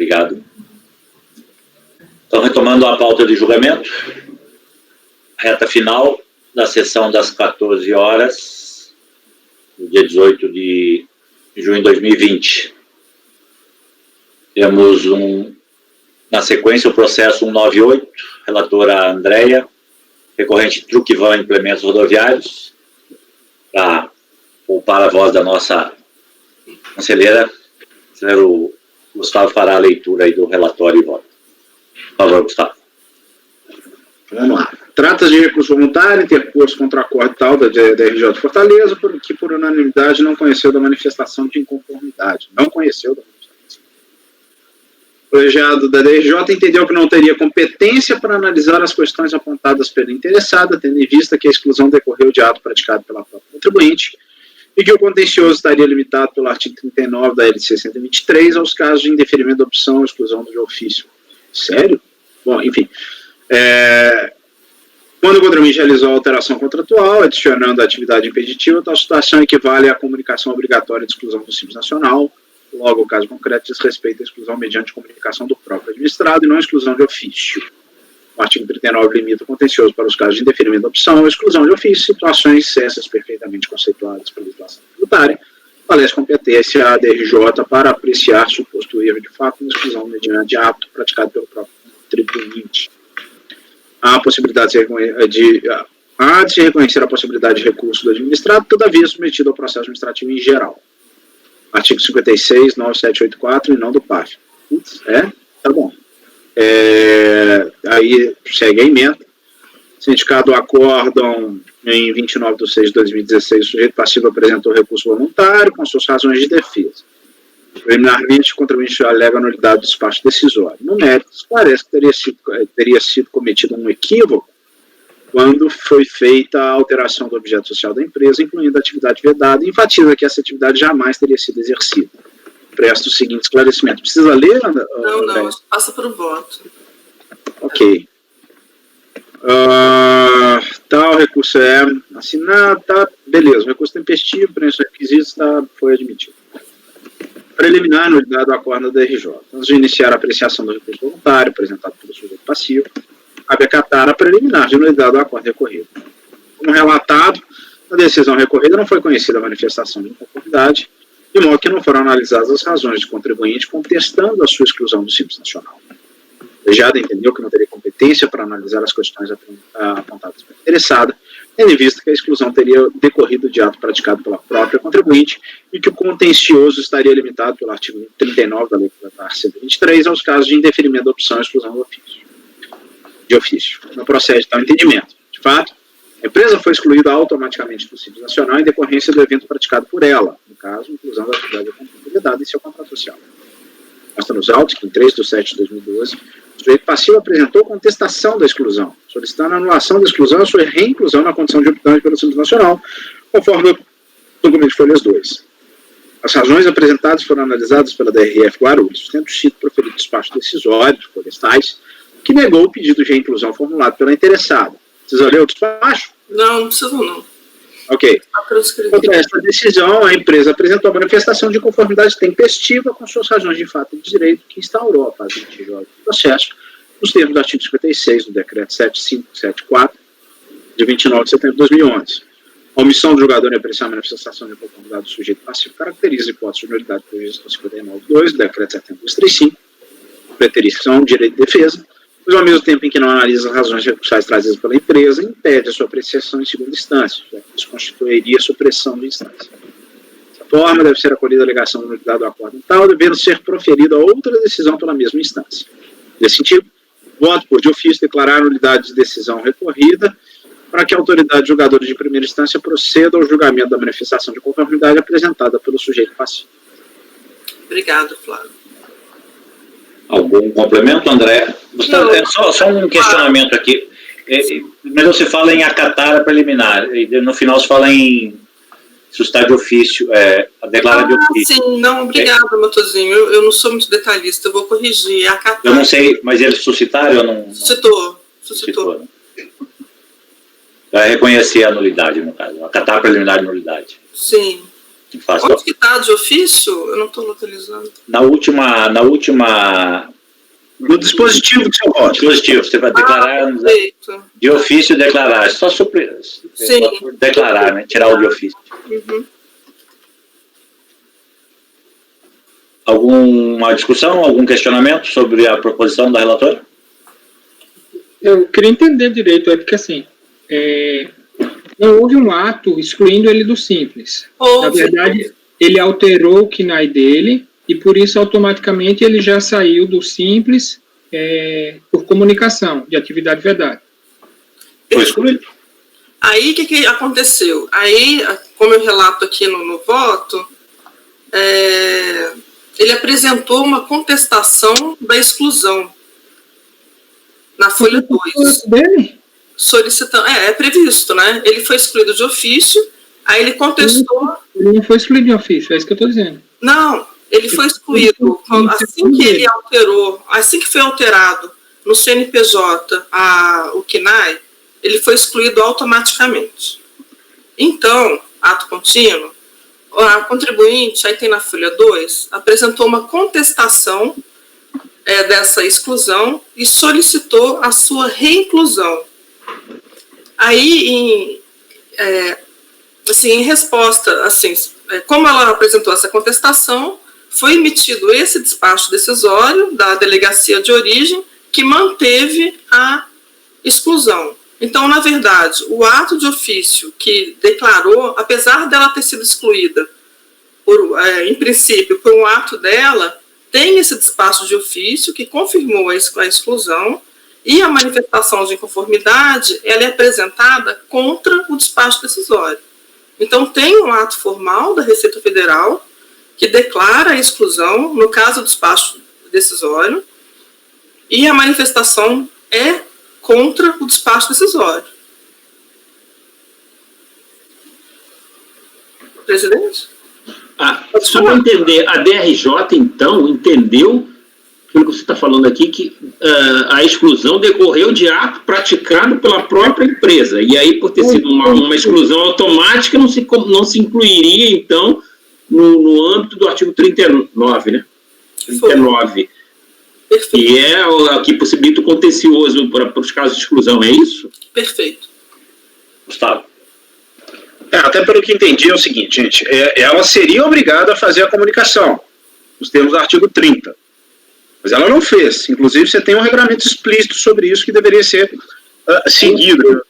Obrigado. Então, retomando a pauta de julgamento, reta final da sessão das 14 horas, no dia 18 de junho de 2020. Temos na sequência o processo 198, relatora Andréia, recorrente Truckvan Implementos Rodoviários, para poupar a voz da nossa conselheira, o Gustavo fará a leitura aí do relatório e voto. Por favor, Gustavo. Vamos lá. Trata-se de recurso voluntário interposto contra acordo tal da RJ de Fortaleza, que por unanimidade não conheceu da manifestação de inconformidade. Não conheceu da manifestação. O colegiado da DRJ entendeu que não teria competência para analisar as questões apontadas pela interessada, tendo em vista que a exclusão decorreu de ato praticado pela própria contribuinte, e que o contencioso estaria limitado pelo artigo 39 da LC 123 aos casos de indeferimento da opção ou exclusão do ofício. Sério? Bom, enfim. Quando o contribuinte realizou a alteração contratual, adicionando a atividade impeditiva, tal situação equivale à comunicação obrigatória de exclusão do Simples Nacional. Logo, o caso concreto diz respeito à exclusão mediante comunicação do próprio administrado e não exclusão de ofício. O artigo 39 limita o contencioso para os casos de indeferimento da opção ou exclusão de ofício, situações essas perfeitamente conceituadas pela legislação tributária. Falece competência a DRJ para apreciar suposto erro de fato na exclusão mediante ato praticado pelo próprio contribuinte. Há a possibilidade de se reconhecer a possibilidade de recurso do administrado, todavia submetido ao processo administrativo em geral. Artigo 56, 9784 e não do PAF. Tá bom. Aí segue a emenda. Sindicato acórdão em 29 de 6 de 2016, o sujeito passivo apresentou recurso voluntário com suas razões de defesa. Preliminarmente, o contribuinte alega a nulidade do despacho decisório. No mérito, parece que teria sido cometido um equívoco quando foi feita a alteração do objeto social da empresa, incluindo a atividade vedada, e enfatiza que essa atividade jamais teria sido exercida. Presto o seguinte esclarecimento. Precisa ler, André? Não, passa para o voto. Ok. O recurso é assinado, beleza. O recurso tempestivo, preenche os requisitos, foi admitido. Preliminar, nulidade do acordo da DRJ. Antes de iniciar a apreciação do recurso voluntário, apresentado pelo sujeito passivo, cabe acatar a preliminar de nulidade do acordo recorrido. Como relatado, na decisão recorrida não foi conhecida a manifestação de inconformidade, de modo que não foram analisadas as razões do contribuinte contestando a sua exclusão do Simples Nacional. O colegiado entendeu que não teria competência para analisar as questões apontadas pela interessada, tendo em vista que a exclusão teria decorrido de ato praticado pela própria contribuinte e que o contencioso estaria limitado pelo artigo 39 da Lei Complementar 123 aos casos de indeferimento da opção e exclusão do ofício. Não procede tal entendimento. De fato, a empresa foi excluída automaticamente do Simples Nacional em decorrência do evento praticado por ela, no caso, inclusão da atividade de contabilidade em seu contrato social. Consta nos autos que, em 3 de 7 de 2012, o sujeito passivo apresentou contestação da exclusão, solicitando a anulação da exclusão e a sua reinclusão na condição de optante pelo Simples Nacional, conforme o documento de folhas 2. As razões apresentadas foram analisadas pela DRF Guarulhos, tendo sido proferido despacho decisório de folhas tais, que negou o pedido de reinclusão formulado pela interessada. Precisa ler o despacho? Não precisa não. Ok. Contra esta decisão, a empresa apresentou a manifestação de conformidade tempestiva com suas razões de fato e de direito que instaurou a fase do processo, nos termos do artigo 56 do decreto 7574, de 29 de setembro de 2011. A omissão do julgador em apreciar a manifestação de conformidade do sujeito passivo caracteriza a hipótese de nulidade prevista no 59.2 do decreto 7235, preterição, direito de defesa, mas ao mesmo tempo em que não analisa as razões recursais trazidas pela empresa, impede a sua apreciação em segunda instância, já que isso constituiria supressão de instância. Dessa forma, deve ser acolhida a alegação de nulidade do acordo em tal, devendo ser proferida outra decisão pela mesma instância. Nesse sentido, voto por de ofício declarar a nulidade de decisão recorrida para que a autoridade julgadora de primeira instância proceda ao julgamento da manifestação de conformidade apresentada pelo sujeito passivo. Obrigado, Flávio. Algum complemento, André? Só um questionamento aqui. Mas você fala em acatar a preliminar, e no final você fala em suscitar de ofício, a declarar de ofício. Sim, não, obrigada, Matosinho. Eu não sou muito detalhista, eu vou corrigir. Acatar. Eu não sei, mas eles suscitaram ou não? Suscitou. Vai reconhecer a nulidade, no caso. Acatar a preliminar de nulidade. Sim. Onde que está de ofício? Eu não estou localizando. Na última... No dispositivo do seu voto. Dispositivo, você vai declarar de ofício, declarar. Só declarar, né? Tirar o de ofício. Uhum. Alguma discussão, algum questionamento sobre a proposição da relatora? Eu queria entender direito, porque assim, não houve um ato excluindo ele do Simples. Na verdade, ele alterou o KNAI dele e por isso automaticamente ele já saiu do Simples por comunicação de atividade vedada. Foi excluído. Aí, o que aconteceu? Aí, como eu relato aqui no voto, ele apresentou uma contestação da exclusão na folha 2. Solicitando, é previsto, né? Ele foi excluído de ofício, aí ele contestou... Ele não foi excluído de ofício, é isso que eu estou dizendo. Não, ele foi excluído assim que ele alterou, assim que foi alterado no CNPJ o KNAI, ele foi excluído automaticamente. Então, ato contínuo, a contribuinte, aí tem na folha 2, apresentou uma contestação dessa exclusão e solicitou a sua reinclusão. Aí, em resposta, assim, como ela apresentou essa contestação, foi emitido esse despacho decisório da delegacia de origem que manteve a exclusão. Então, na verdade, o ato de ofício que declarou, apesar dela ter sido excluída, em princípio, por um ato dela, tem esse despacho de ofício que confirmou a exclusão e a manifestação de inconformidade ela é apresentada contra o despacho decisório. Então, tem um ato formal da Receita Federal que declara a exclusão, no caso do despacho decisório, e a manifestação é contra o despacho decisório. Presidente? Só para entender, a DRJ, então, entendeu, pelo que você está falando aqui, que a exclusão decorreu de ato praticado pela própria empresa, e aí, por ter sido uma exclusão automática, não se incluiria, então, no âmbito do artigo 39, né? 39. Perfeito. E é o que possibilita o contencioso para os casos de exclusão, é isso? Perfeito. Gustavo. Até pelo que entendi é o seguinte, gente, ela seria obrigada a fazer a comunicação, nos termos do artigo 30. Mas ela não fez. Inclusive, você tem um regramento explícito sobre isso que deveria ser seguido.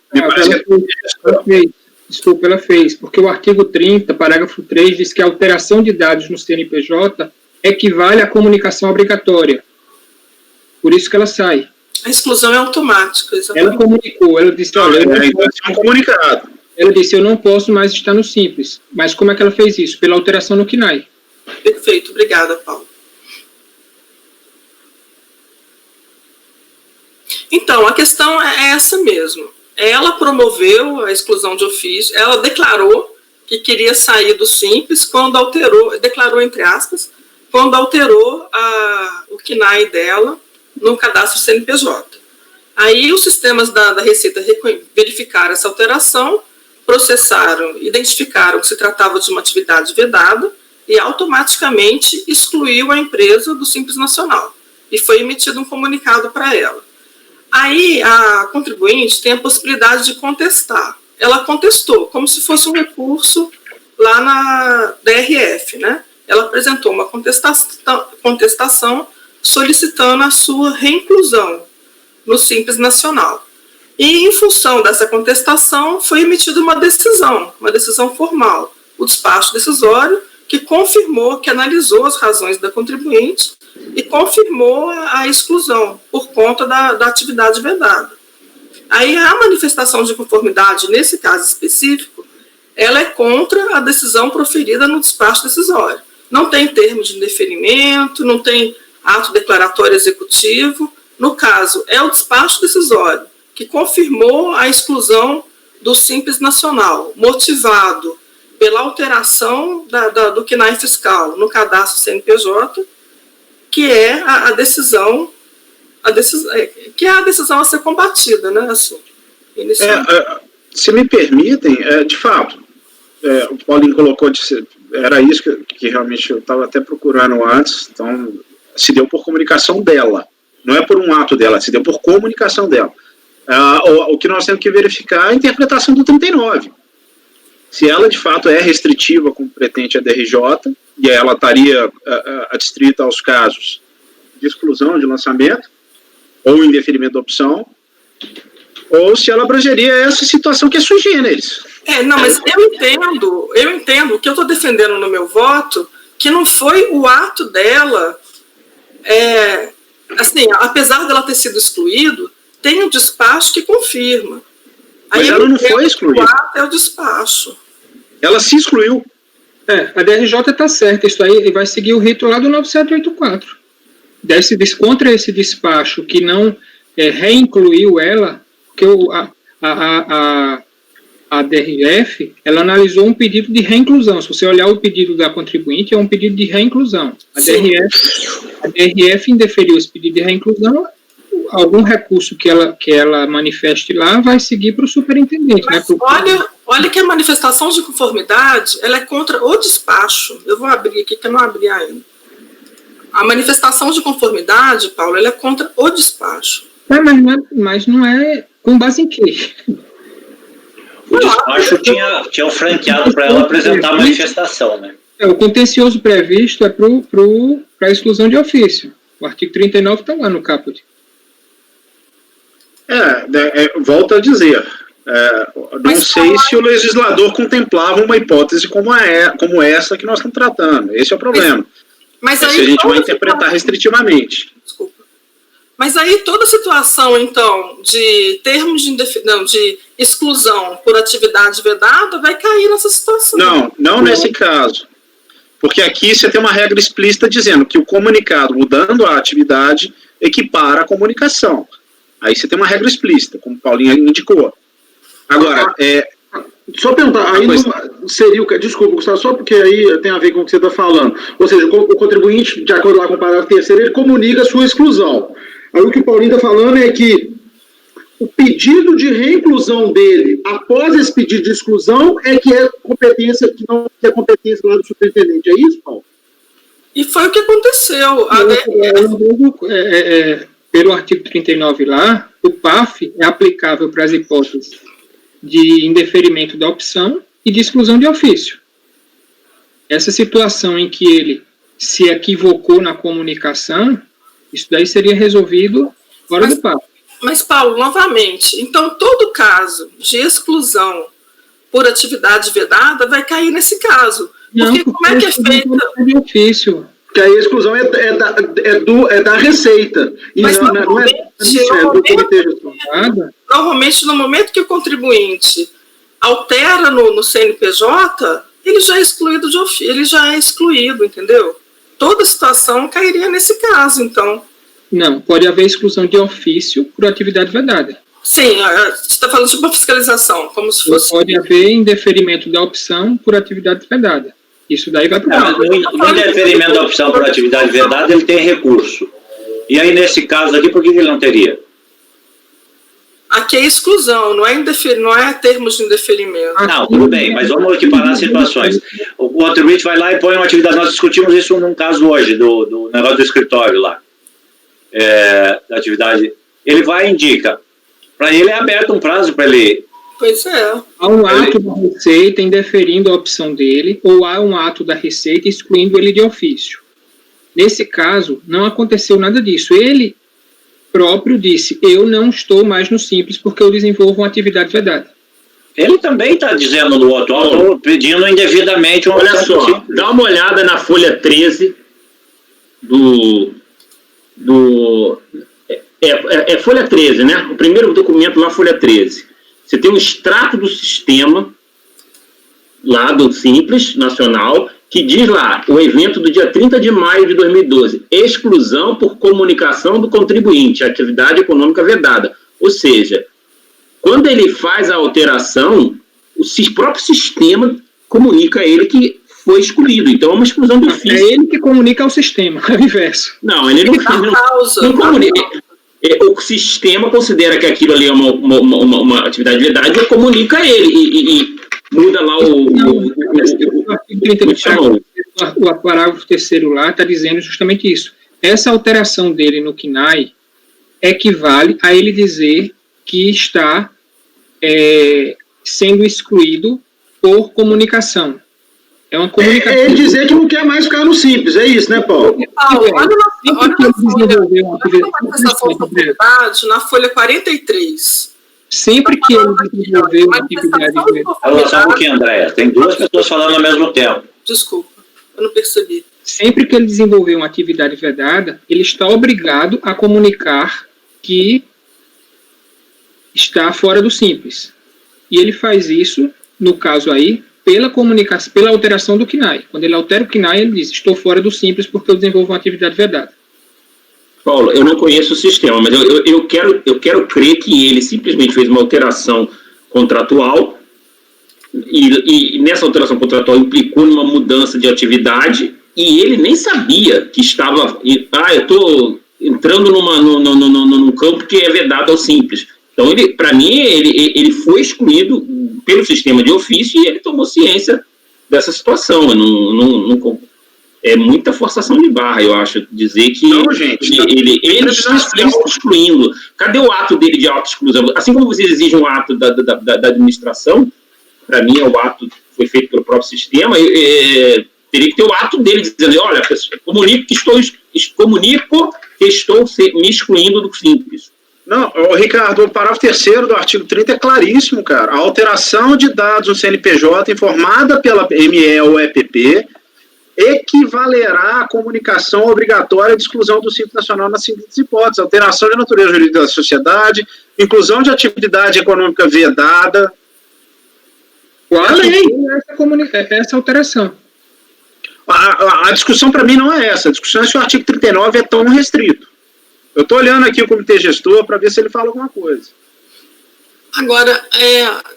Desculpa, ela fez, porque o artigo 30, parágrafo 3, diz que a alteração de dados no CNPJ equivale à comunicação obrigatória. Por isso que ela sai. A exclusão é automática, exatamente. Ela comunicou, ela disse, olha, ela disse, eu não posso mais estar no Simples. Mas como é que ela fez isso? Pela alteração no KNAI. Perfeito, obrigada, Paulo. Então, a questão é essa mesmo. Ela promoveu a exclusão de ofício, ela declarou que queria sair do Simples quando alterou, declarou entre aspas, quando alterou o KNAI dela no cadastro CNPJ. Aí os sistemas da Receita verificaram essa alteração, processaram, identificaram que se tratava de uma atividade vedada e automaticamente excluiu a empresa do Simples Nacional. E foi emitido um comunicado para ela. Aí a contribuinte tem a possibilidade de contestar. Ela contestou, como se fosse um recurso lá na DRF, né? Ela apresentou uma contestação solicitando a sua reinclusão no Simples Nacional. E, em função dessa contestação, foi emitida uma decisão formal, o despacho decisório, que confirmou, que analisou as razões da contribuinte e confirmou a exclusão por conta da atividade vedada. Aí, a manifestação de conformidade, nesse caso específico, ela é contra a decisão proferida no despacho decisório. Não tem termo de indeferimento, não tem ato declaratório executivo. No caso, é o despacho decisório que confirmou a exclusão do Simples Nacional, motivado pela alteração do KNAI fiscal no cadastro CNPJ, que é a decisão a ser combatida, né? Assim, se me permitem, de fato, o Paulinho colocou era isso que realmente eu estava até procurando antes. Então, se deu por comunicação dela, não é por um ato dela, se deu por comunicação dela. O que nós temos que verificar é a interpretação do 39. Se ela, de fato, é restritiva, como pretende a DRJ, e ela estaria adstrita aos casos de exclusão de lançamento, ou indeferimento da opção, ou se ela abrangeria essa situação que é sui generis. Não, mas eu entendo o que eu estou defendendo no meu voto, que não foi o ato dela, assim, apesar dela ter sido excluído, tem um despacho que confirma. Mas ela não foi excluída. O ato é o despacho. Ela se excluiu. A DRJ está certa, isso aí vai seguir o rito lá do 9784. Contra esse despacho que não reincluiu ela, porque a DRF, ela analisou um pedido de reinclusão. Se você olhar o pedido da contribuinte, é um pedido de reinclusão. A DRF indeferiu esse pedido de reinclusão, algum recurso que ela manifeste lá vai seguir para o superintendente. Mas, né? Olha que a manifestação de conformidade, ela é contra o despacho. Eu vou abrir aqui, que eu não abri ainda. A manifestação de conformidade, Paulo, ela é contra o despacho. Mas não é com base em quê? O despacho tinha franqueado para ela apresentar a manifestação, né? O contencioso previsto é para a exclusão de ofício. O artigo 39 está lá no caput. Volto a dizer, não sei se o legislador contemplava uma hipótese como essa que nós estamos tratando. Esse é o problema. Mas aí, se a gente vai interpretar restritivamente. Desculpa. Mas aí toda situação, então, de termos de exclusão por atividade vedada vai cair nessa situação. Não nesse caso. Porque aqui você tem uma regra explícita dizendo que o comunicado, mudando a atividade, equipara a comunicação. Aí você tem uma regra explícita, como o Paulinho indicou. Agora, só perguntar, aí não seria desculpa, Gustavo, só porque aí tem a ver com o que você está falando. Ou seja, o contribuinte, de acordo lá com o parágrafo 3º, ele comunica a sua exclusão. Aí o que o Paulinho está falando é que o pedido de reinclusão dele, após esse pedido de exclusão, é que é competência, que não é competência lá do superintendente. É isso, Paulo? E foi o que aconteceu. Pelo artigo 39 lá, o PAF é aplicável para as hipóteses de indeferimento da opção e de exclusão de ofício. Essa situação em que ele se equivocou na comunicação, isso daí seria resolvido fora do PAF. Mas, Paulo, novamente, então todo caso de exclusão por atividade vedada vai cair nesse caso. Porque como é que é feita? De ofício. Que aí a exclusão é da Receita. E mas não é do comitê gestor. Normalmente, no momento que o contribuinte altera no CNPJ, ele já é excluído de ofício, ele já é excluído, entendeu? Toda situação cairia nesse caso, então. Não, pode haver exclusão de ofício por atividade vedada. Sim, você está falando de uma fiscalização, como se fosse... Pode haver indeferimento da opção por atividade vedada. Isso daí vai para o No indeferimento da opção por atividade vedada, ele tem recurso. E aí, nesse caso aqui, por que ele não teria? Aqui é exclusão, não é termos de indeferimento. Não, tudo bem, mas vamos equiparar as situações. O contribuinte vai lá e põe uma atividade. Nós discutimos isso num caso hoje, do negócio do escritório lá. Da atividade. Ele vai e indica. Para ele é aberto um prazo para ele... Pois é. Há um ato da Receita indeferindo a opção dele, ou há um ato da Receita excluindo ele de ofício. Nesse caso, não aconteceu nada disso. Ele próprio disse, eu não estou mais no Simples porque eu desenvolvo uma atividade vedada. Ele também está dizendo no outro, estou pedindo indevidamente uma opção. Olha só, dá uma olhada na folha 13 folha 13, né? O primeiro documento lá, folha 13. Você tem um extrato do sistema, lá do Simples Nacional, que diz lá, o evento do dia 30 de maio de 2012, exclusão por comunicação do contribuinte, atividade econômica vedada. Ou seja, quando ele faz a alteração, o próprio sistema comunica a ele que foi excluído. Então, é uma exclusão do ofício. É ele que comunica ao sistema, é o inverso. Não, ele não comunica. O sistema considera que aquilo ali é uma atividade vedada e comunica a ele. muda lá o parágrafo 3º lá está dizendo justamente isso. Essa alteração dele no CNAE equivale a ele dizer que está sendo excluído por comunicação. É uma comunicação. É dizer que não quer mais ficar no simples, é isso, né, Paulo? Paulo, olha na folha 43. Sempre que ele desenvolveu uma atividade... Só um pouquinho, Andréia. Tem duas pessoas falando ao mesmo tempo. Desculpa, eu não percebi. Sempre que ele desenvolver uma atividade vedada, ele está obrigado a comunicar que está fora do simples. E ele faz isso, no caso aí, pela comunicação, pela alteração do CNAE. Quando ele altera o CNAE, ele diz, estou fora do simples porque eu desenvolvo uma atividade vedada. Paulo, eu não conheço o sistema, mas eu quero crer que ele simplesmente fez uma alteração contratual e nessa alteração contratual implicou numa mudança de atividade e ele nem sabia que estava... eu estou entrando num campo que é vedado ao simples. Então, para mim, ele foi excluído pelo sistema de ofício e ele tomou ciência dessa situação. É muita forçação de barra, eu acho, dizer que não, gente, ele está excluindo. Cadê o ato dele de auto-exclusão? Assim como vocês exigem um ato da administração, para mim, o ato foi feito pelo próprio sistema, teria que ter o ato dele dizendo, olha, pessoal, comunico que estou me excluindo do simples. Não, Ricardo, o parágrafo 3º do artigo 30 é claríssimo, cara. A alteração de dados no CNPJ informada pela ME ou EPP equivalerá à comunicação obrigatória de exclusão do Simples Nacional nas seguintes hipóteses: alteração de natureza jurídica da sociedade, inclusão de atividade econômica vedada. Qual é essa alteração? A discussão para mim não é essa. A discussão é se o artigo 39 é tão restrito. Eu estou olhando aqui o comitê gestor para ver se ele fala alguma coisa. Agora,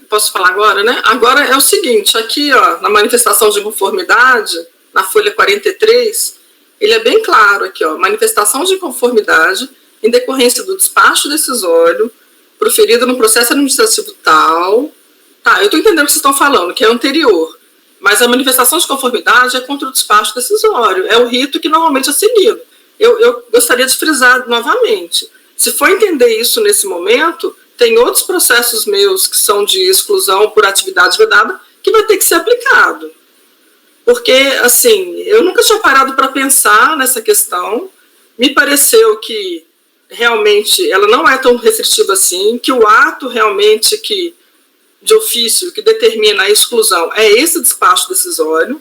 posso falar agora, né? Agora é o seguinte, aqui, ó, na manifestação de inconformidade, na folha 43, ele é bem claro aqui, ó, manifestação de inconformidade em decorrência do despacho decisório proferido no processo administrativo tal. Tá, eu estou entendendo o que vocês estão falando, que é anterior, mas a manifestação de conformidade é contra o despacho decisório, é o rito que normalmente é seguido. Eu gostaria de frisar novamente, se for entender isso nesse momento, tem outros processos meus que são de exclusão por atividade vedada que vai ter que ser aplicado. Porque, assim, eu nunca tinha parado para pensar nessa questão, me pareceu que realmente ela não é tão restritiva assim, que o ato realmente de ofício que determina a exclusão é esse despacho decisório,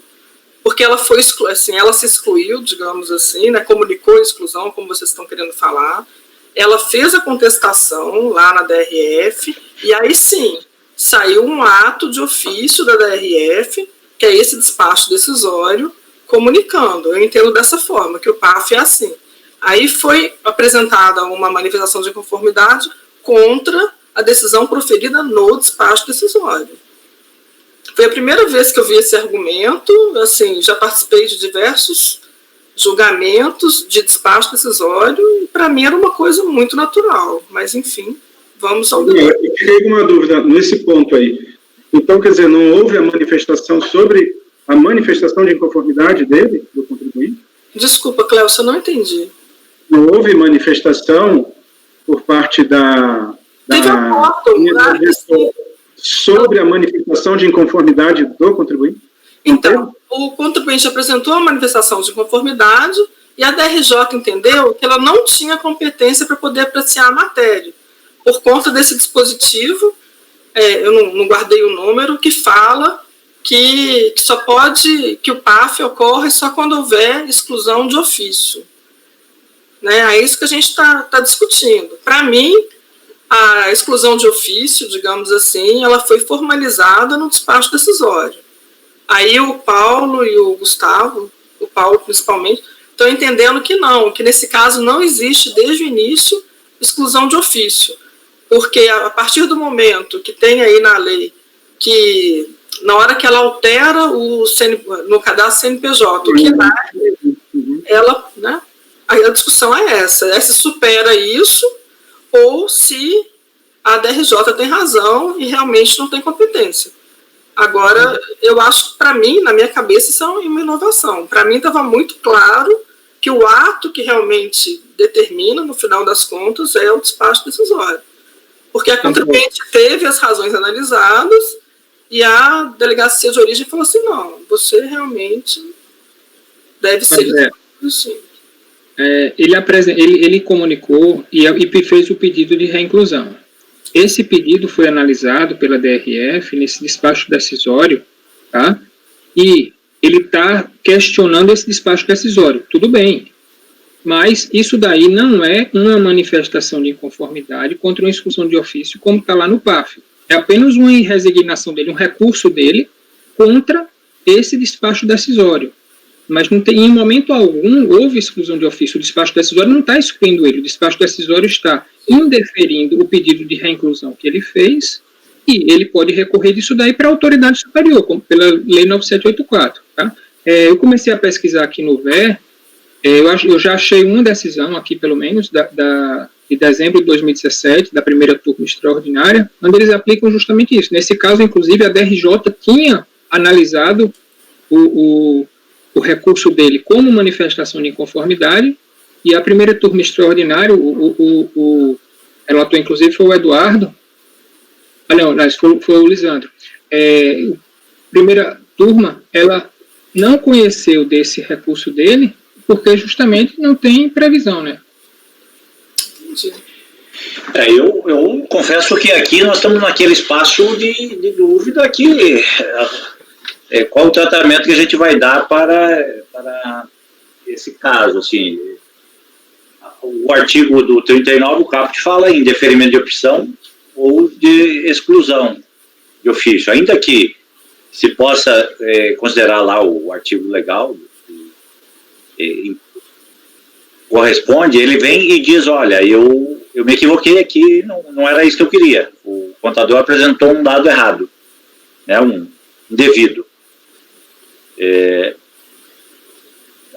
porque ela foi assim, ela se excluiu, digamos assim, né, comunicou a exclusão, como vocês estão querendo falar, ela fez a contestação lá na DRF, e aí sim, saiu um ato de ofício da DRF, que é esse despacho decisório, comunicando. Eu entendo dessa forma, que o PAF é assim. Aí foi apresentada uma manifestação de inconformidade contra a decisão proferida no despacho decisório. Foi a primeira vez que eu vi esse argumento, assim, já participei de diversos julgamentos de despacho decisório, e para mim era uma coisa muito natural, mas enfim, vamos ao debate. Eu fiquei com uma dúvida nesse ponto aí. Então, quer dizer, não houve a manifestação sobre a manifestação de inconformidade dele, do contribuinte? Desculpa, Cléucio, eu não entendi. Não houve manifestação por parte da Teve acordo, sobre a manifestação de inconformidade do contribuinte? Então, o contribuinte apresentou a manifestação de inconformidade e a DRJ entendeu que ela não tinha competência para poder apreciar a matéria, por conta desse dispositivo, eu não guardei o número, que fala que só pode, que o PAF ocorre só quando houver exclusão de ofício. Né? É isso que a gente está discutindo. Para mim, a exclusão de ofício, digamos assim, ela foi formalizada no despacho decisório. Aí o Paulo e o Gustavo, o Paulo principalmente, estão entendendo que não, que nesse caso não existe desde o início exclusão de ofício, porque a partir do momento que tem aí na lei que na hora que ela altera no cadastro CNPJ, o que dá, ela, né, aí a discussão é essa, se supera isso ou se a DRJ tem razão e realmente não tem competência. Agora, eu acho que, para mim, na minha cabeça, isso é uma inovação. Para mim, estava muito claro que o ato que realmente determina, no final das contas, é o despacho decisório. Porque a contribuinte teve as razões analisadas e a delegacia de origem falou assim, não, você realmente deve ser sim. Ele comunicou e fez o pedido de reinclusão. Esse pedido foi analisado pela DRF nesse despacho decisório, tá? E ele está questionando esse despacho decisório. Tudo bem, mas isso daí não é uma manifestação de inconformidade contra uma exclusão de ofício, como está lá no PAF. É apenas uma resignação dele, um recurso dele contra esse despacho decisório. Mas não tem, em momento algum houve exclusão de ofício. O despacho decisório não está excluindo ele. O despacho decisório está indeferindo o pedido de reinclusão que ele fez e ele pode recorrer disso daí para a autoridade superior, como pela Lei 9784. Tá? Eu comecei a pesquisar aqui no VER, eu já achei uma decisão aqui, pelo menos, de dezembro de 2017, da primeira turma extraordinária, onde eles aplicam justamente isso. Nesse caso, inclusive, a DRJ tinha analisado o recurso dele como manifestação de inconformidade, e a primeira turma extraordinária, o relator, inclusive, foi o Eduardo, foi o Lisandro. Primeira turma, ela não conheceu desse recurso dele, porque justamente não tem previsão, né? Eu confesso que aqui nós estamos naquele espaço de dúvida que qual o tratamento que a gente vai dar para esse caso, assim. O artigo do 39, o caput fala em deferimento de opção ou de exclusão de ofício, ainda que se possa considerar lá o artigo legal corresponde, ele vem e diz, olha, eu me equivoquei aqui, não era isso que eu queria, o contador apresentou um dado errado, né, um indevido.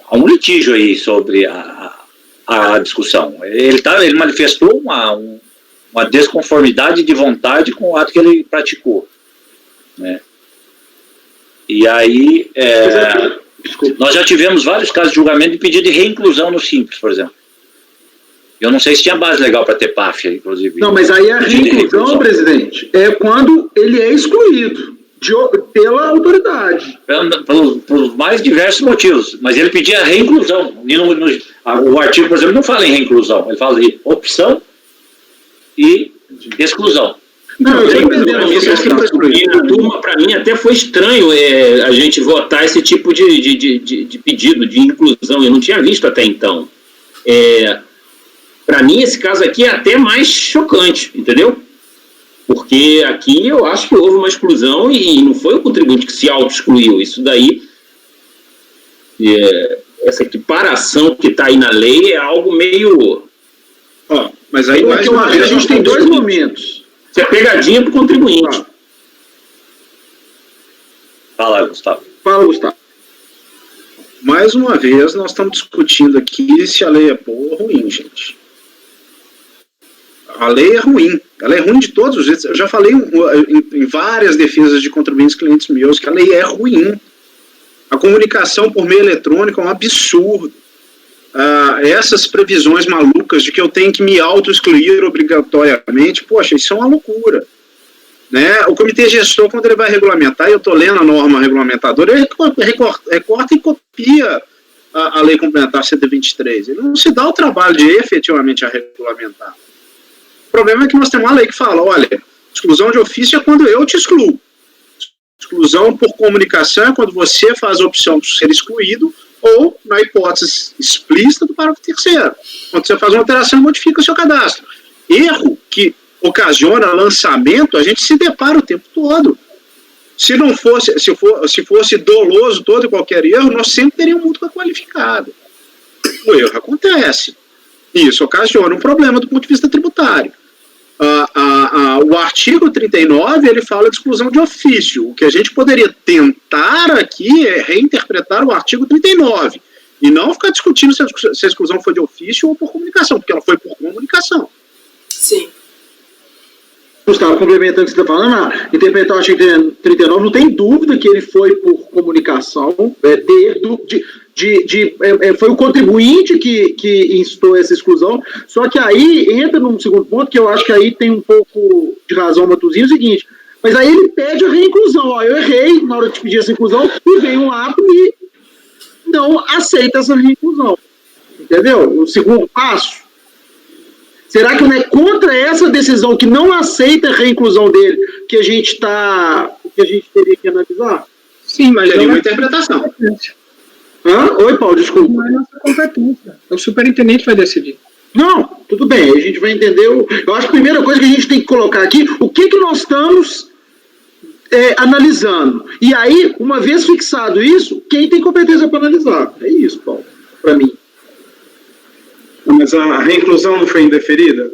Há um litígio aí sobre a discussão. Ele manifestou uma desconformidade de vontade com o ato que ele praticou, né? E aí nós já tivemos vários casos de julgamento de pedido de reinclusão no Simples, por exemplo. Eu não sei se tinha base legal para ter PAF, inclusive. Não, mas aí a reinclusão, presidente, é quando ele é excluído pela autoridade. Pelos mais diversos motivos. Mas ele pedia reinclusão. O artigo, por exemplo, não fala em reinclusão. Ele fala de opção e exclusão. Não, eu estou entendendo. A turma, para mim, até foi estranho a gente votar esse tipo de pedido de inclusão. Eu não tinha visto até então. Para mim, esse caso aqui é até mais chocante, entendeu? Porque aqui eu acho que houve uma exclusão e não foi o contribuinte que se auto-excluiu. Isso daí, essa equiparação que está aí na lei é algo meio... mas aí, mais uma vez, a gente tem dois momentos. Isso é pegadinha para o contribuinte. Fala, Gustavo. Fala, Gustavo. Mais uma vez, nós estamos discutindo aqui se a lei é boa ou ruim, gente. A lei é ruim. Ela é ruim de todos os jeitos. Eu já falei em várias defesas de contribuintes clientes meus que a lei é ruim. A comunicação por meio eletrônico é um absurdo. Essas previsões malucas de que eu tenho que me auto-excluir obrigatoriamente, poxa, isso é uma loucura. Né? O comitê gestor, quando ele vai regulamentar, eu estou lendo a norma regulamentadora, ele recorta e copia a lei complementar 123. Ele não se dá o trabalho de efetivamente a regulamentar. O problema é que nós temos uma lei que fala, olha, exclusão de ofício é quando eu te excluo. Exclusão por comunicação é quando você faz a opção de ser excluído ou, na hipótese explícita do parágrafo 3º, quando você faz uma alteração e modifica o seu cadastro. Erro que ocasiona lançamento, a gente se depara o tempo todo. Se não fosse, se fosse doloso todo e qualquer erro, nós sempre teríamos multa qualificada. O erro acontece. Isso ocasiona um problema do ponto de vista tributário. O artigo 39, ele fala de exclusão de ofício. O que a gente poderia tentar aqui é reinterpretar o artigo 39 e não ficar discutindo se a exclusão foi de ofício ou por comunicação, porque ela foi por comunicação. Sim. Gustavo, complementando o que você está falando, interpretar o artigo 39, não tem dúvida que ele foi por comunicação, foi o contribuinte que instou essa exclusão, só que aí entra num segundo ponto, que eu acho que aí tem um pouco de razão, Matuzinho, é o seguinte, mas aí ele pede a reinclusão, eu errei na hora de pedir essa inclusão, e vem um ato e não aceita essa reinclusão, entendeu? O segundo passo. Será que não é contra essa decisão que não aceita a reinclusão dele que a gente teria que analisar? Sim, mas é uma interpretação. Oi, Paulo, desculpa. Não é nossa competência. O superintendente vai decidir. Não, tudo bem, a gente vai entender. Eu acho que a primeira coisa que a gente tem que colocar aqui, o que nós estamos analisando. E aí, uma vez fixado isso, quem tem competência para analisar? É isso, Paulo, para mim. Mas a reinclusão não foi indeferida?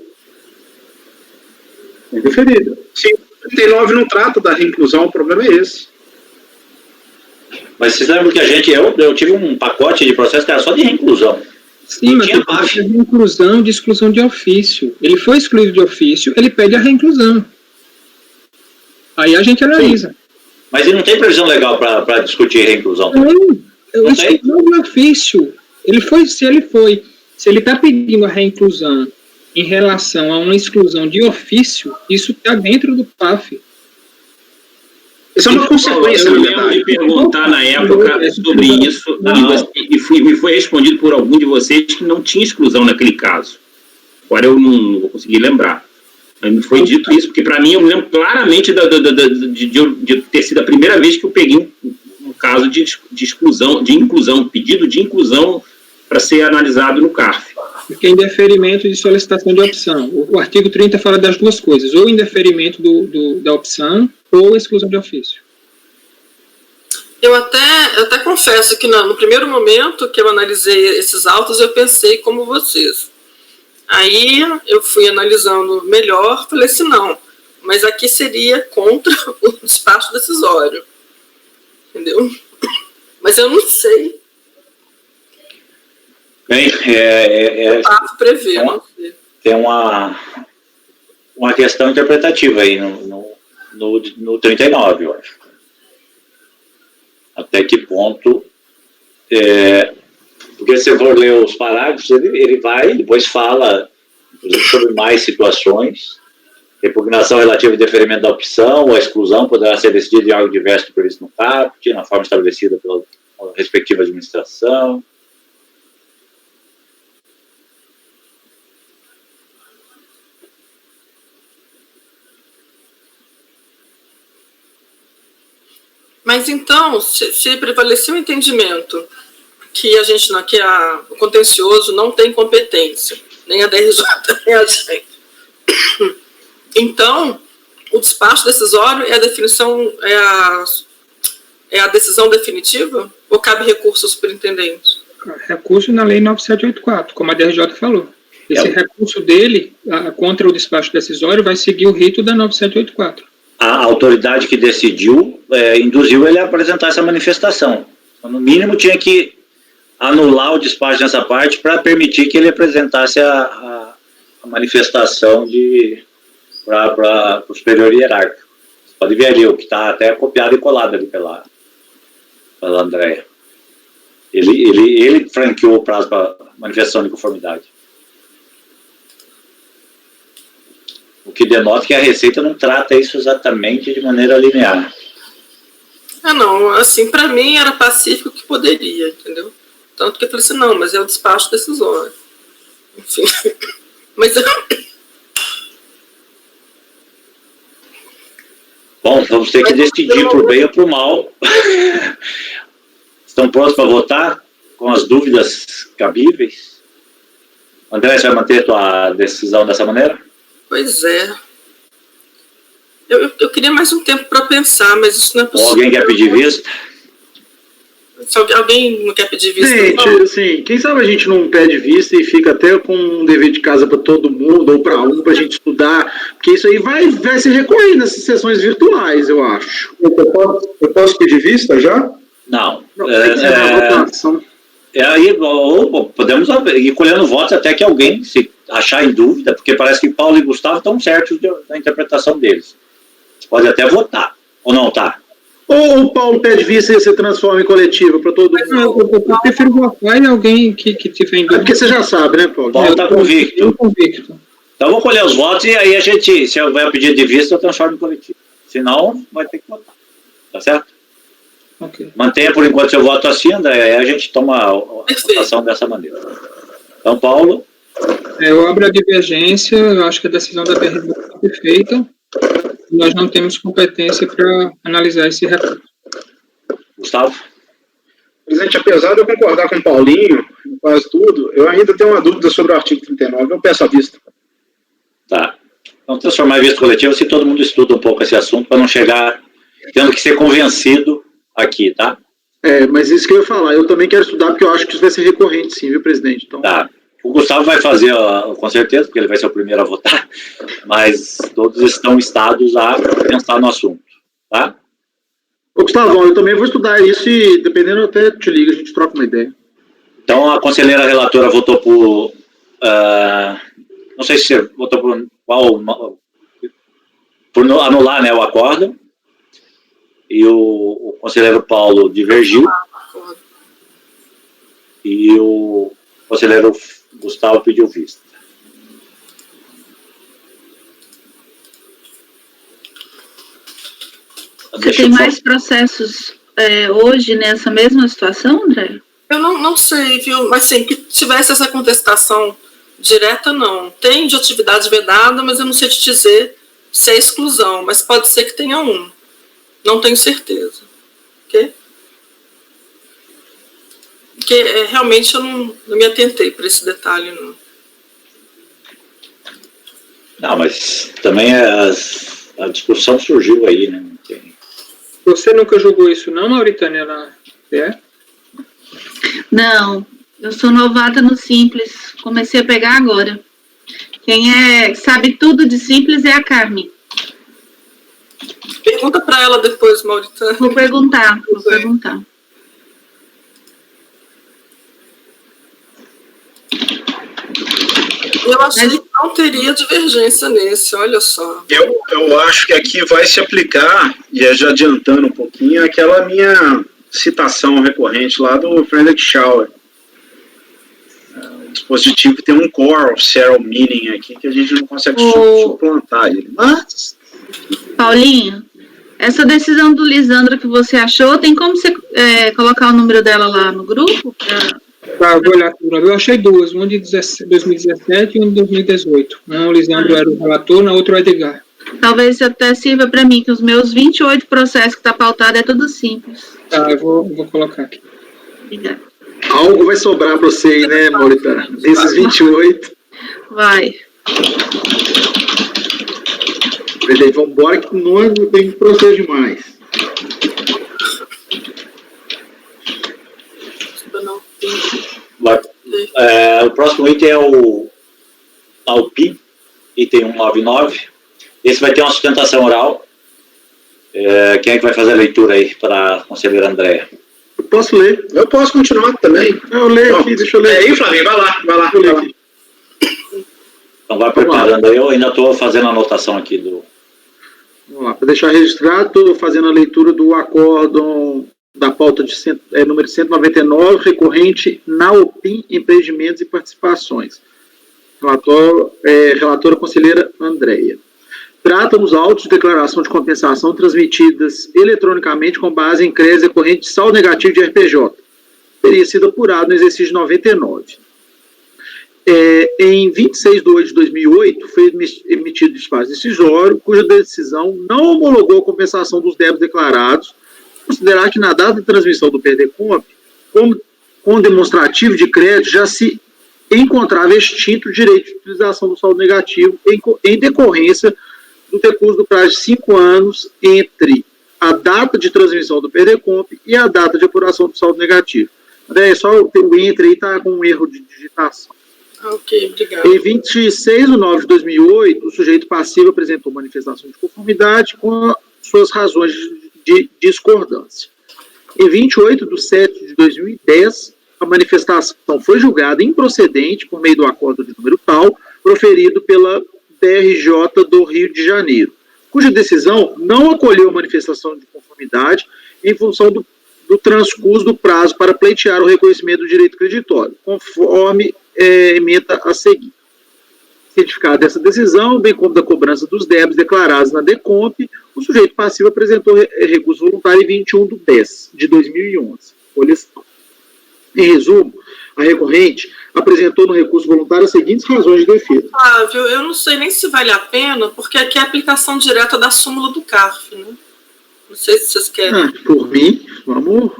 Indeferida. Sim, o 39 não trata da reinclusão, o problema é esse. Mas vocês lembram que eu tive um pacote de processo que era só de reinclusão. Sim, mas tem parte de inclusão, de exclusão de ofício. Ele foi excluído de ofício, ele pede a reinclusão. Aí a gente analisa. Sim. Mas ele não tem previsão legal para discutir reinclusão? Não, exclusão de ofício. Se ele está pedindo a reinclusão em relação a uma exclusão de ofício, isso está dentro do PAF. Isso é uma consequência. Eu lembro de perguntar na época sobre isso e me foi respondido por algum de vocês que não tinha exclusão naquele caso. Agora eu não vou conseguir lembrar. Mas me foi dito isso, porque para mim eu me lembro claramente de ter sido a primeira vez que eu peguei um caso de exclusão, de inclusão, pedido de inclusão para ser analisado no CARF. Porque indeferimento de solicitação de opção. O artigo 30 fala das duas coisas, ou indeferimento da opção, ou exclusão de ofício. Eu até confesso que no primeiro momento que eu analisei esses autos, eu pensei como vocês. Aí eu fui analisando melhor, falei assim, não, mas aqui seria contra o despacho decisório. Entendeu? Mas eu não sei. Bem, tem uma questão interpretativa aí no 39, eu acho. Até que ponto... porque se for ler os parágrafos, ele vai, depois fala, inclusive, sobre mais situações. Repugnação relativa ao deferimento da opção ou a exclusão poderá ser decidida em algo diverso do previsto no CAPT, na forma estabelecida pela respectiva administração. Mas então, se prevaleceu o entendimento que o contencioso não tem competência, nem a DRJ, nem a gente. Então, o despacho decisório é a decisão definitiva ou cabe recurso ao superintendente? Recurso na lei 9784, como a DRJ falou. Esse recurso dele contra o despacho decisório vai seguir o rito da 9784. A autoridade que decidiu induziu ele a apresentar essa manifestação. No mínimo, tinha que anular o despacho nessa parte para permitir que ele apresentasse a manifestação para o superior hierárquico. Você pode ver ali, o que está até copiado e colado ali pela Andréia. Ele franqueou o prazo para manifestação de conformidade. O que denota que a Receita não trata isso exatamente de maneira linear. Não, assim, para mim era pacífico que poderia, entendeu? Tanto que eu falei assim, não, mas é o despacho decisório. Enfim, mas... Bom, vamos ter que decidir por bem ou por mal. Estão prontos para votar? Com as dúvidas cabíveis? André, você vai manter a tua decisão dessa maneira? Pois é. Eu queria mais um tempo para pensar, mas isso não é possível. Ou alguém quer pedir vista? Se alguém não quer pedir vista... Gente, assim, quem sabe a gente não pede vista e fica até com um dever de casa para todo mundo, ou para para a gente estudar, porque isso aí vai se recorrer nessas sessões virtuais, eu acho. Eu posso pedir vista já? Não. Aí, ou podemos ir colhendo votos até que alguém, se achar em dúvida, porque parece que Paulo e Gustavo estão certos na interpretação deles. Pode até votar, ou não tá? Ou o Paulo pede vista e você transforma em coletiva para todo mundo? Eu prefiro votar em alguém que tiver em dúvida. Porque você já sabe, né, Paulo? Paulo está convicto. Eu convicto. Então vou colher os votos e aí a gente, se houver pedido de vista, eu transformo em coletivo. Senão, vai ter que votar. Tá certo? Okay. Mantenha por enquanto seu voto assim, André, aí a gente toma a votação dessa maneira. Então, Paulo? Eu abro a divergência, eu acho que a decisão da BR é perfeita. Nós não temos competência para analisar esse recurso. Gustavo? Presidente, apesar de eu concordar com o Paulinho em quase tudo, eu ainda tenho uma dúvida sobre o artigo 39, eu peço a vista. Tá. Então, transformar em vista coletiva se todo mundo estuda um pouco esse assunto para não chegar tendo que ser convencido aqui, tá? Mas isso que eu ia falar, eu também quero estudar porque eu acho que isso vai ser recorrente sim, viu, presidente? Então... Tá. O Gustavo vai fazer, com certeza, porque ele vai ser o primeiro a votar, mas todos estão instados a pensar no assunto, tá? Ô, Gustavo, eu também vou estudar isso e, dependendo, eu até te ligo, a gente troca uma ideia. Então, a conselheira relatora votou por... não sei se você votou por qual... Por anular, né, o acordo. E o conselheiro Paulo divergiu. E o conselheiro Gustavo pediu vista. Você tem mais processos hoje nessa mesma situação, André? Eu não sei, viu? Mas sim, que tivesse essa contestação direta, não. Tem de atividade vedada, mas eu não sei te dizer se é exclusão, mas pode ser que tenha um. Não tenho certeza. Ok? Porque realmente eu não me atentei para esse detalhe, não. Não, mas também a discussão surgiu aí, né? Você nunca julgou isso não, Mauritânia? Não, eu sou novata no Simples. Comecei a pegar agora. Quem sabe tudo de Simples é a Carmen. Pergunta para ela depois, Mauritânia. Vou perguntar. Eu achei que não teria divergência nesse, olha só. Eu acho que aqui vai se aplicar, e já adiantando um pouquinho, aquela minha citação recorrente lá do Friedrich Schauer. O dispositivo tem um core of serial meaning aqui que a gente não consegue suplantar ele. Mas... Paulinho, essa decisão do Lisandra que você achou, tem como você colocar o número dela lá no grupo? Tá, vou olhar. Eu achei duas, uma de 2017 e uma de 2018. Um, o Lisandro era o relator, na outra o Edgar. Talvez até sirva para mim, que os meus 28 processos que está pautado é tudo simples. Tá, eu vou colocar aqui. Obrigada. Algo vai sobrar para você aí, né, Mauritânia? Desses 28. Vai. Presidente, vamos embora que nós tem que proceder demais. O próximo item é o ALPI, item 199. Esse vai ter uma sustentação oral. Quem é que vai fazer a leitura aí para a conselheira Andréia? Eu posso ler. Eu posso continuar também. Eu leio aqui, deixa eu ler. Aí, Flavinho, vai lá. Então vai preparando aí, eu ainda estou fazendo a anotação aqui do... Vamos lá, para deixar registrado, estou fazendo a leitura do acórdão da pauta de número 199, recorrente na OPIM, empreendimentos e participações. Relatora conselheira Andréia. Trata dos autos de declaração de compensação transmitidas eletronicamente com base em crédito decorrente de saldo negativo de RPJ. Teria sido apurado no exercício de 99. Em 26 de 8 de 2008, foi emitido despacho decisório, cuja decisão não homologou a compensação dos débitos declarados, considerar que na data de transmissão do PRDCOMP, com demonstrativo de crédito, já se encontrava extinto o direito de utilização do saldo negativo em decorrência do decurso do prazo de 5 anos entre a data de transmissão do PRDCOMP e a data de apuração do saldo negativo. Só o entre aí está com um erro de digitação. Ok, obrigado. Em 26 de 9 de 2008, o sujeito passivo apresentou manifestação de conformidade com suas razões de discordância. Em 28 de 7 de 2010, a manifestação foi julgada improcedente por meio do acordo de número tal, por proferido pela DRJ do Rio de Janeiro, cuja decisão não acolheu a manifestação de conformidade em função do transcurso do prazo para pleitear o reconhecimento do direito creditório, conforme ementa a seguir. Cientificada dessa decisão, bem como da cobrança dos débitos declarados na DECOMP, o sujeito passivo apresentou recurso voluntário em 21 de 10 de 2011. Em resumo, a recorrente apresentou no recurso voluntário as seguintes razões de defesa. Flávio, eu não sei nem se vale a pena, porque aqui é a aplicação direta da súmula do CARF, né? Não sei se vocês querem. Por mim, vamos...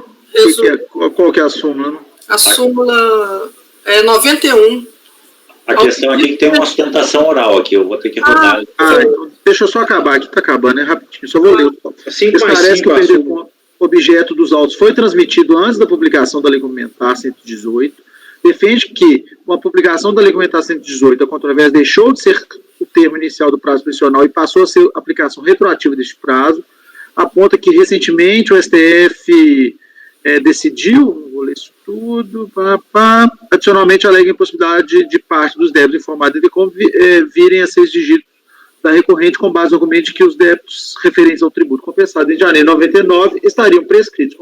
Qual que é a súmula? Não? A súmula é 91. A questão aqui é que tem uma sustentação oral aqui, eu vou ter que rodar. Então, deixa eu só acabar aqui, tá acabando, né? Rapidinho, só vou ler. Esclarece que o perder objeto dos autos foi transmitido antes da publicação da Lei Complementar 118. Defende que, com a publicação da Lei Complementar 118, a controvérsia deixou de ser o termo inicial do prazo prescricional e passou a ser a aplicação retroativa deste prazo. Aponta que, recentemente, o STF decidiu, vou ler isso tudo, adicionalmente alega a impossibilidade de parte dos débitos informados de como virem a ser exigidos da recorrente com base no argumento de que os débitos referentes ao tributo compensado em janeiro de 99 estariam prescritos,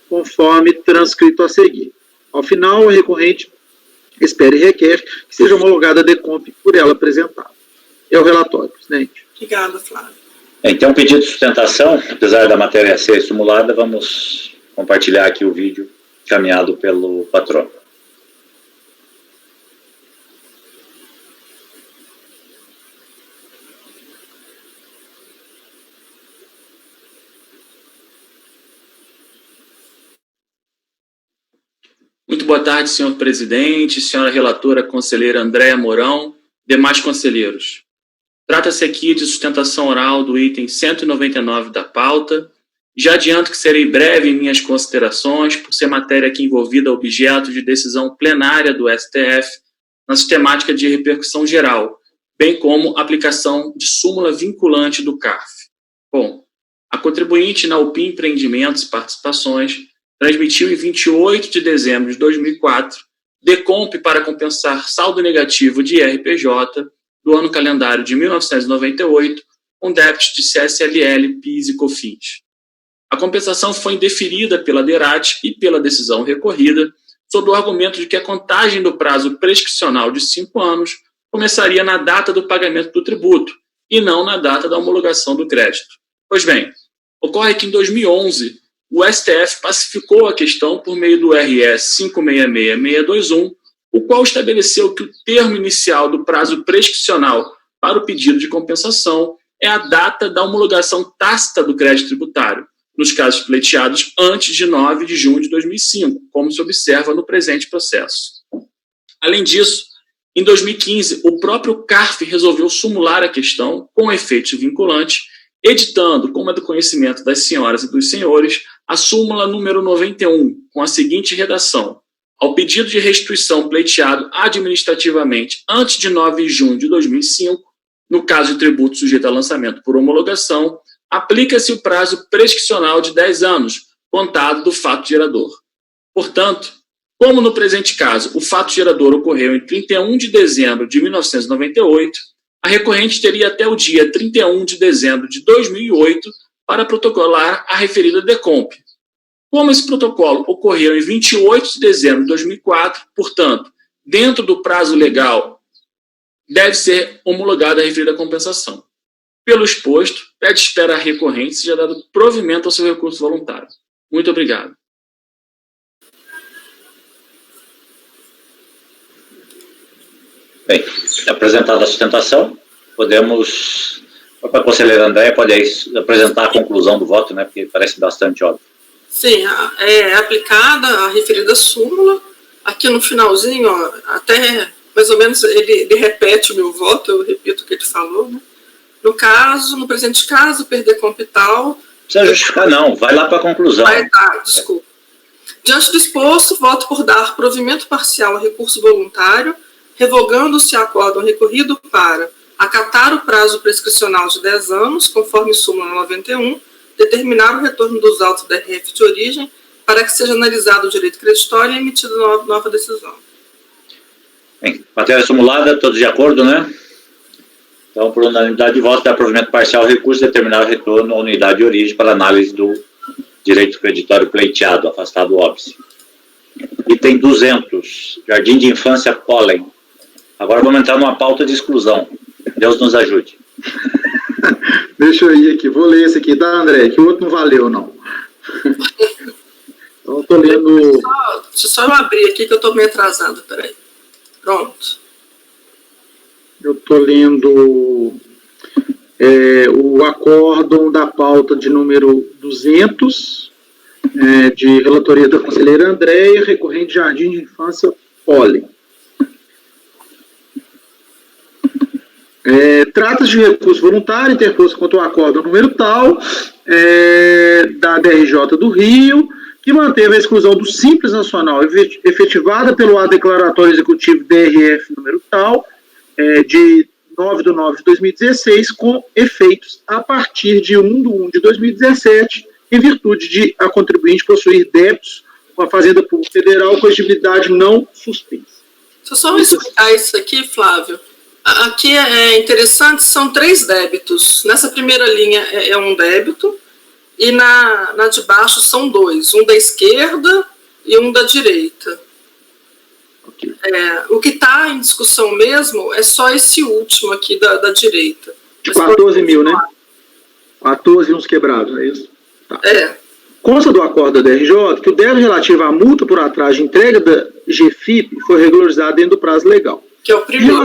conforme transcrito a seguir. Ao final, a recorrente espera e requer que seja homologada a DECOMP por ela apresentada. É o relatório, presidente. Obrigada, Flávio. Então, pedido de sustentação, apesar da matéria ser simulada, vamos compartilhar aqui o vídeo encaminhado pelo patrono. Muito boa tarde, senhor presidente, senhora relatora conselheira Andréa Mourão, demais conselheiros. Trata-se aqui de sustentação oral do item 199 da pauta. Já adianto que serei breve em minhas considerações, por ser matéria aqui envolvida objeto de decisão plenária do STF na sistemática de repercussão geral, bem como aplicação de súmula vinculante do CARF. Bom, a contribuinte na UPI Empreendimentos e Participações transmitiu em 28 de dezembro de 2004 DECOMP para compensar saldo negativo de IRPJ do ano calendário de 1998 com débitos de CSLL, PIS e COFINS. A compensação foi indeferida pela DERAT e pela decisão recorrida, sob o argumento de que a contagem do prazo prescricional de 5 anos começaria na data do pagamento do tributo e não na data da homologação do crédito. Pois bem, ocorre que em 2011 o STF pacificou a questão por meio do RS 566621, o qual estabeleceu que o termo inicial do prazo prescricional para o pedido de compensação é a data da homologação tácita do crédito tributário, nos casos pleiteados antes de 9 de junho de 2005, como se observa no presente processo. Além disso, em 2015, o próprio CARF resolveu sumular a questão com efeito vinculante, editando, como é do conhecimento das senhoras e dos senhores, a súmula número 91, com a seguinte redação: ao pedido de restituição pleiteado administrativamente antes de 9 de junho de 2005, no caso de tributo sujeito a lançamento por homologação, aplica-se o prazo prescricional de 10 anos, contado do fato gerador. Portanto, como no presente caso o fato gerador ocorreu em 31 de dezembro de 1998, a recorrente teria até o dia 31 de dezembro de 2008 para protocolar a referida DECOMP. Como esse protocolo ocorreu em 28 de dezembro de 2004, portanto, dentro do prazo legal, deve ser homologada a referida compensação. Pelo exposto, pede espera a recorrente seja dado provimento ao seu recurso voluntário. Muito obrigado. Bem, apresentada a sustentação, podemos... A conselheira Andréa pode aí apresentar a conclusão do voto, né, porque parece bastante óbvio. Sim, é aplicada a referida súmula. Aqui no finalzinho, ó, até mais ou menos ele repete o meu voto, eu repito o que ele falou, né? No presente caso, perder compital... Não precisa justificar, não. Vai lá para a conclusão. Vai dar, desculpa. Diante do exposto, voto por dar provimento parcial ao recurso voluntário, revogando-se acórdão recorrido para acatar o prazo prescricional de 10 anos, conforme súmula 91, determinar o retorno dos autos da RF de origem para que seja analisado o direito creditório e emitida nova decisão. Bem, matéria simulada, todos de acordo, né? Então, por unanimidade de votos, dá provimento parcial ao recurso e determinar o retorno à unidade de origem para análise do direito creditório pleiteado, afastado o óbice. Item 200, Jardim de Infância Pólen. Agora vamos entrar numa pauta de exclusão. Deus nos ajude. Deixa eu ir aqui, vou ler esse aqui, tá, André? Que o outro não valeu, não. Então, eu tô lendo... Deixa só eu abrir aqui que eu tô meio atrasado, peraí. Pronto. Eu tô lendo o acórdão da pauta de número 200, de relatoria da conselheira Andréia, recorrente Jardim de Infância Pólen. Trata-se de recurso voluntário interposto contra o acórdão número tal da DRJ do Rio, que manteve a exclusão do Simples Nacional efetivada pelo ato declaratório executivo DRF número tal, de 9/9/2016, com efeitos a partir de 1/1/2017, em virtude de a contribuinte possuir débitos com a Fazenda Pública Federal com exigibilidade não suspensa. Deixa eu só explicar isso aqui, Flávio. Aqui é interessante, são 3 débitos. Nessa primeira linha é um débito, e na de baixo são 2, um da esquerda e um da direita. Okay. O que está em discussão mesmo é só esse último aqui da direita. De 14 mil, né? 14 e uns quebrados, é isso? Tá. Consta do acordo da DRJ que o débito relativo à multa por atraso de entrega da GFIP foi regularizado dentro do prazo legal. Que é o primeiro.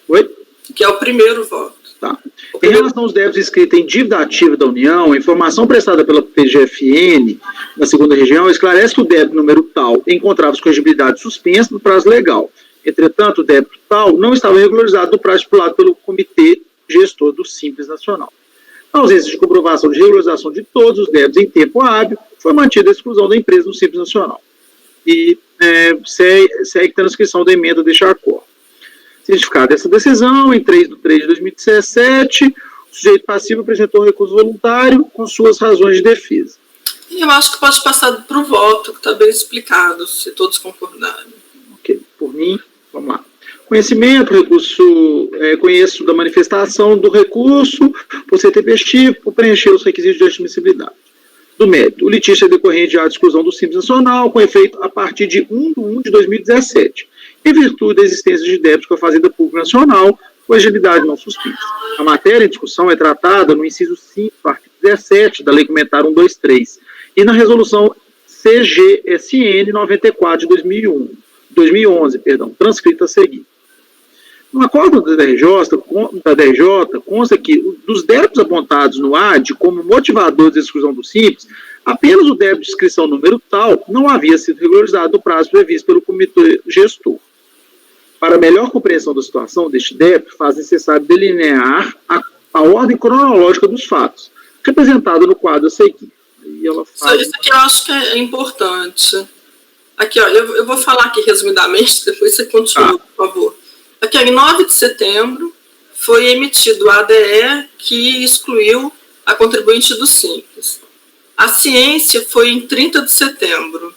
Oi? Que é o primeiro voto. Tá. Em relação aos débitos inscritos em dívida ativa da União, a informação prestada pela PGFN, na segunda região, esclarece que o débito número tal encontrava-se com exigibilidade suspensa no prazo legal. Entretanto, o débito tal não estava regularizado no prazo estipulado pelo Comitê Gestor do Simples Nacional. Na ausência de comprovação de regularização de todos os débitos em tempo hábil, foi mantida a exclusão da empresa do Simples Nacional. E segue transcrição da emenda deste acordo. Certificada dessa decisão, em 3/3/2017, o sujeito passivo apresentou recurso voluntário com suas razões de defesa. Eu acho que pode passar para o voto, que está bem explicado, se todos concordarem. Ok, por mim, vamos lá. Conhecimento, conheço da manifestação do recurso, por ser tempestivo, por preencher os requisitos de admissibilidade. Do mérito, o litígio é decorrente de ato de exclusão do Simples Nacional, com efeito a partir de 1/1/2017. Em virtude da existência de débitos com a Fazenda Pública Nacional, com agilidade não suspensa. A matéria em discussão é tratada no inciso 5, artigo 17 da Lei Complementar 123, e na resolução CGSN 94 de 2011, transcrita a seguir. No acordo da DRJ, consta que dos débitos apontados no AD como motivadores de exclusão do Simples, apenas o débito de inscrição número tal não havia sido regularizado no prazo previsto pelo Comitê Gestor. Para melhor compreensão da situação deste débito, faz necessário delinear a ordem cronológica dos fatos, representada no quadro a seguir. E ela faz... Isso aqui eu acho que é importante. Aqui, ó, eu vou falar aqui resumidamente, depois você continua, por favor. Aqui, ó, em 9 de setembro, foi emitido o ADE que excluiu a contribuinte do Simples. A ciência foi em 30 de setembro.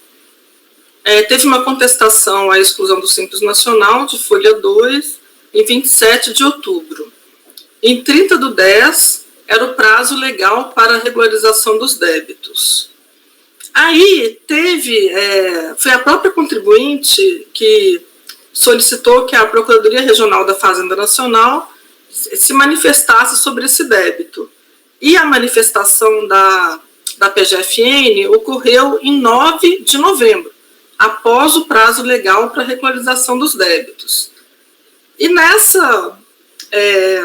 Teve uma contestação à exclusão do Simples Nacional, de folha 2, em 27 de outubro. Em 30/10, era o prazo legal para a regularização dos débitos. Aí foi a própria contribuinte que solicitou que a Procuradoria Regional da Fazenda Nacional se manifestasse sobre esse débito. E a manifestação da PGFN ocorreu em 9 de novembro, após o prazo legal para a regularização dos débitos. E nessa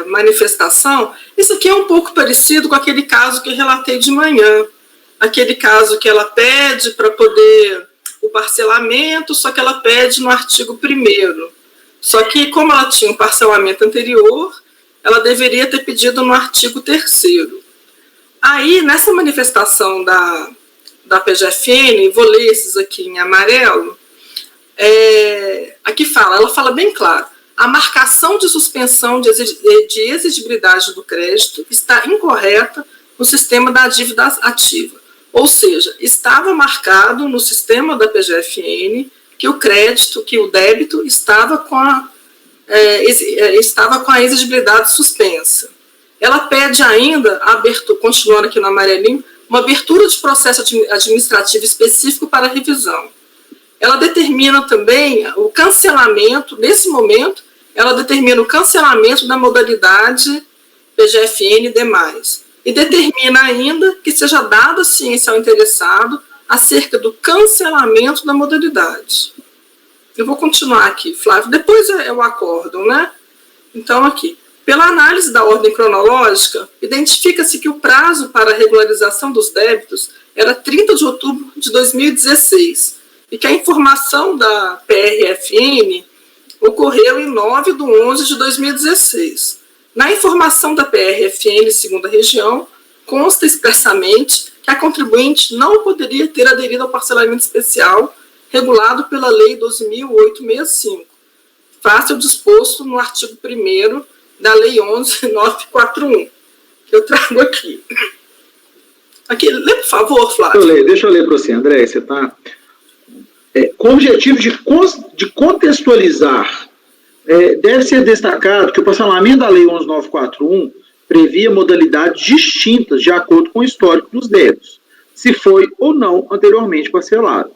manifestação, isso aqui é um pouco parecido com aquele caso que eu relatei de manhã, aquele caso que ela pede para poder o parcelamento, só que ela pede no artigo 1º. Só que, como ela tinha um parcelamento anterior, ela deveria ter pedido no artigo 3º. Aí, nessa manifestação da PGFN, vou ler esses aqui em amarelo, aqui ela fala bem claro: a marcação de suspensão de exigibilidade do crédito está incorreta no sistema da dívida ativa. Ou seja, estava marcado no sistema da PGFN que o crédito, que o débito estava com a exigibilidade suspensa. Ela pede ainda, continuando aqui no amarelinho, uma abertura de processo administrativo específico para revisão. Ela determina também o cancelamento, nesse momento, ela determina o cancelamento da modalidade PGFN e demais. E determina ainda que seja dada ciência ao interessado acerca do cancelamento da modalidade. Eu vou continuar aqui, Flávio, depois é o acórdão, né? Então, aqui. Pela análise da ordem cronológica, identifica-se que o prazo para a regularização dos débitos era 30 de outubro de 2016 e que a informação da PRFN ocorreu em 9 de 11 de 2016. Na informação da PRFN, segunda região, consta expressamente que a contribuinte não poderia ter aderido ao parcelamento especial regulado pela Lei 12.865, face ao disposto no artigo 1º da Lei 11.941, que eu trago aqui. Aqui, lê, por favor, Flávio. Deixa eu ler para você, André. Você está... com o objetivo de contextualizar, deve ser destacado que o parcelamento da Lei 11.941 previa modalidades distintas de acordo com o histórico dos débitos, se foi ou não anteriormente parcelado,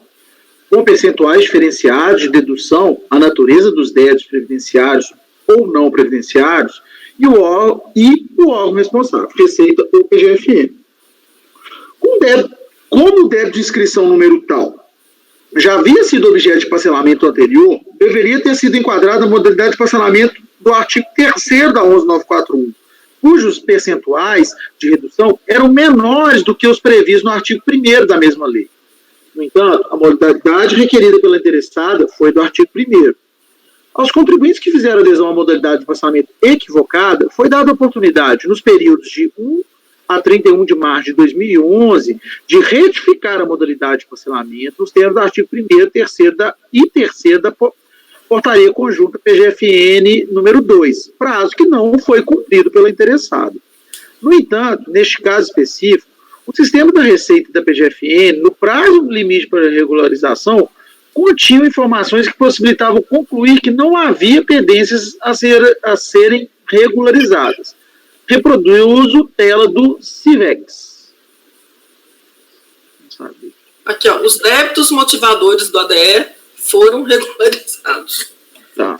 com percentuais diferenciados de dedução à natureza dos débitos previdenciários ou não previdenciários e o órgão responsável, Receita ou PGFN. Como o débito de inscrição número tal já havia sido objeto de parcelamento anterior, deveria ter sido enquadrada a modalidade de parcelamento do artigo 3º da 11.941, cujos percentuais de redução eram menores do que os previstos no artigo 1º da mesma lei. No entanto, a modalidade requerida pela interessada foi do artigo 1º. Aos contribuintes que fizeram adesão à modalidade de parcelamento equivocada, foi dada a oportunidade, nos períodos de 1 a 31 de março de 2011, de retificar a modalidade de parcelamento nos termos do artigo 1º e 3º da Portaria Conjunta PGFN número 2, prazo que não foi cumprido pela interessada. No entanto, neste caso específico, o sistema da Receita da PGFN, no prazo limite para regularização, continha informações que possibilitavam concluir que não havia pendências a serem regularizadas. Reproduzo tela do CIVEX. Aqui, ó, os débitos motivadores do ADE foram regularizados. Tá.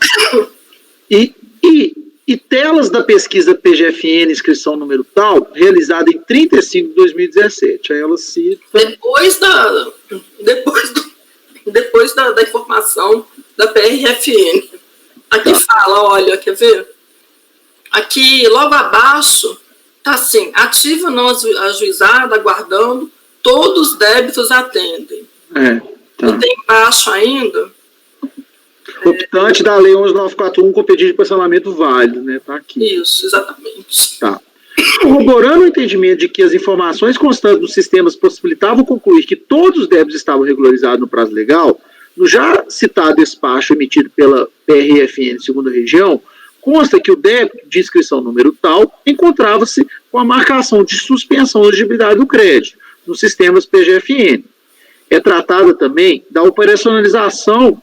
E telas da pesquisa PGFN, inscrição número tal, realizada em 35 de 2017. Aí ela cita... Depois da informação da PRFN. Aqui fala, olha, quer ver? Aqui, logo abaixo, está assim, ativa não ajuizada, aguardando, todos os débitos atendem. Tá. E tem embaixo ainda... Optante da Lei 11.941 com pedido de parcelamento válido, né? Tá aqui. Isso, exatamente. Tá. Corroborando o entendimento de que as informações constantes dos sistemas possibilitavam concluir que todos os débitos estavam regularizados no prazo legal, no já citado despacho emitido pela PRFN segunda região, consta que o débito de inscrição número tal encontrava-se com a marcação de suspensão da exigibilidade do crédito nos sistemas PGFN. É tratada também da operacionalização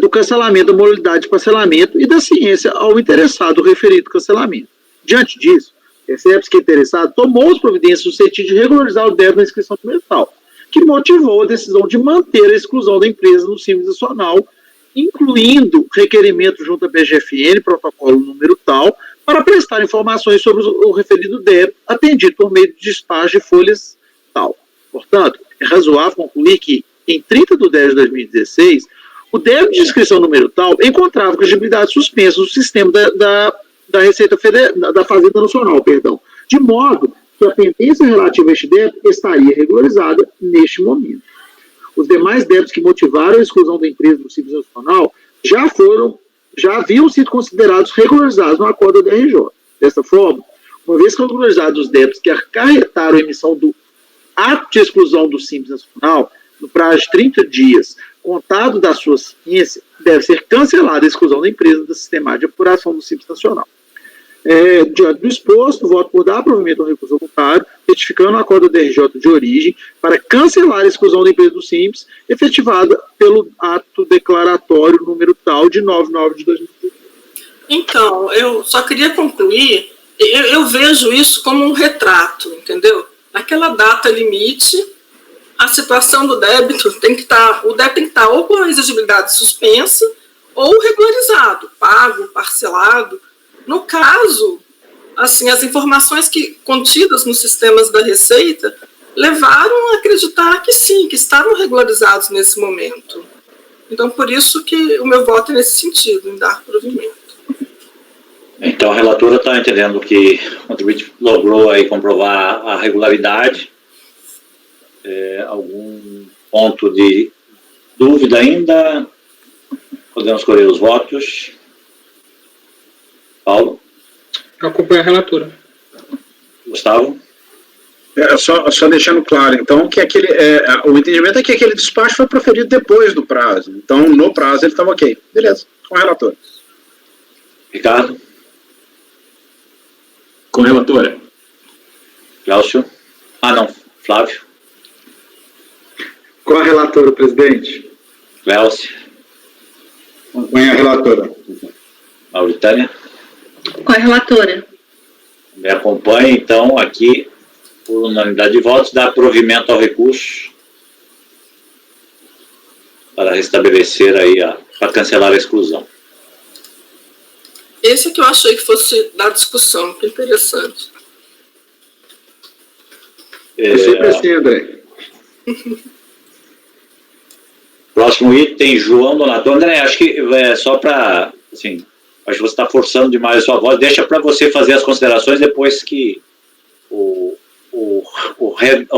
do cancelamento da modalidade de parcelamento e da ciência ao interessado referido cancelamento. Diante disso, percebe-se que o interessado tomou as providências suscetíveis de regularizar o débito na inscrição número tal, que motivou a decisão de manter a exclusão da empresa no Simples Nacional, incluindo requerimento junto à PGFN, protocolo número tal, para prestar informações sobre o referido débito, atendido por meio de despacho de folhas tal. Portanto, é razoável concluir que, em 30 de 10 de 2016, o débito de inscrição número tal encontrava com exigibilidade suspensa no sistema da Receita Federal, da Fazenda Nacional, perdão, de modo que a pendência relativa a este débito estaria regularizada neste momento. Os demais débitos que motivaram a exclusão da empresa do Simples Nacional já haviam sido considerados regularizados no acordo da DRJ. Dessa forma, uma vez regularizados os débitos que acarretaram a emissão do ato de exclusão do Simples Nacional, no prazo de 30 dias, contado da sua ciência, deve ser cancelada a exclusão da empresa do sistema de apuração do Simples Nacional. diante do exposto, voto por dar provimento ao recurso voluntário, retificando o acordo da DRJ de origem para cancelar a exclusão da empresa do Simples, efetivada pelo ato declaratório número tal de 99 de 2020. Então, eu só queria concluir, eu vejo isso como um retrato, entendeu? Naquela data limite, a situação do débito tem que estar, o débito tem que estar ou com a exigibilidade suspensa ou regularizado, pago, parcelado. No caso, assim, as informações contidas nos sistemas da Receita levaram a acreditar que sim, que estavam regularizados nesse momento. Então, por isso que o meu voto é nesse sentido, em dar provimento. Então, a relatora está entendendo que o contribuinte logrou aí comprovar a regularidade. Algum ponto de dúvida ainda? Podemos escolher os votos. Paulo? Eu acompanho a relatora. Gustavo? Só deixando claro, então, que o entendimento é que aquele despacho foi proferido depois do prazo. Então, no prazo, ele estava ok. Beleza, com a relatora. Ricardo? Com a relatora. Cláudio? Não, Flávio? Com a relatora, presidente. Cléucio? Acompanha a relatora. Mauritânia? Com a relatora. Me acompanha, então, aqui, por unanimidade de votos, dá provimento ao recurso para restabelecer aí, para cancelar a exclusão. Esse é que eu achei que fosse da discussão, que interessante. É sempre assim, André. Próximo item, João Donato. André, acho que só para, assim, acho que você está forçando demais a sua voz. Deixa para você fazer as considerações depois que o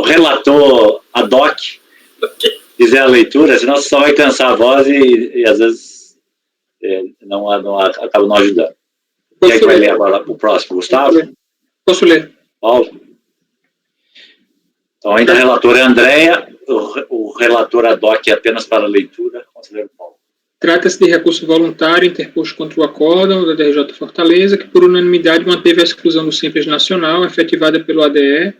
relator ad hoc fizer a leitura, senão você só vai cansar a voz e às vezes acaba não ajudando. Quem é que vai ler agora para o próximo? Gustavo? Posso ler? Paulo? Então, ainda a relatora é Andréia, o relator ad hoc é apenas para leitura. Conselheiro Paulo. Trata-se de recurso voluntário interposto contra o acórdão da DRJ Fortaleza, que por unanimidade manteve a exclusão do Simples Nacional, efetivada pelo ADE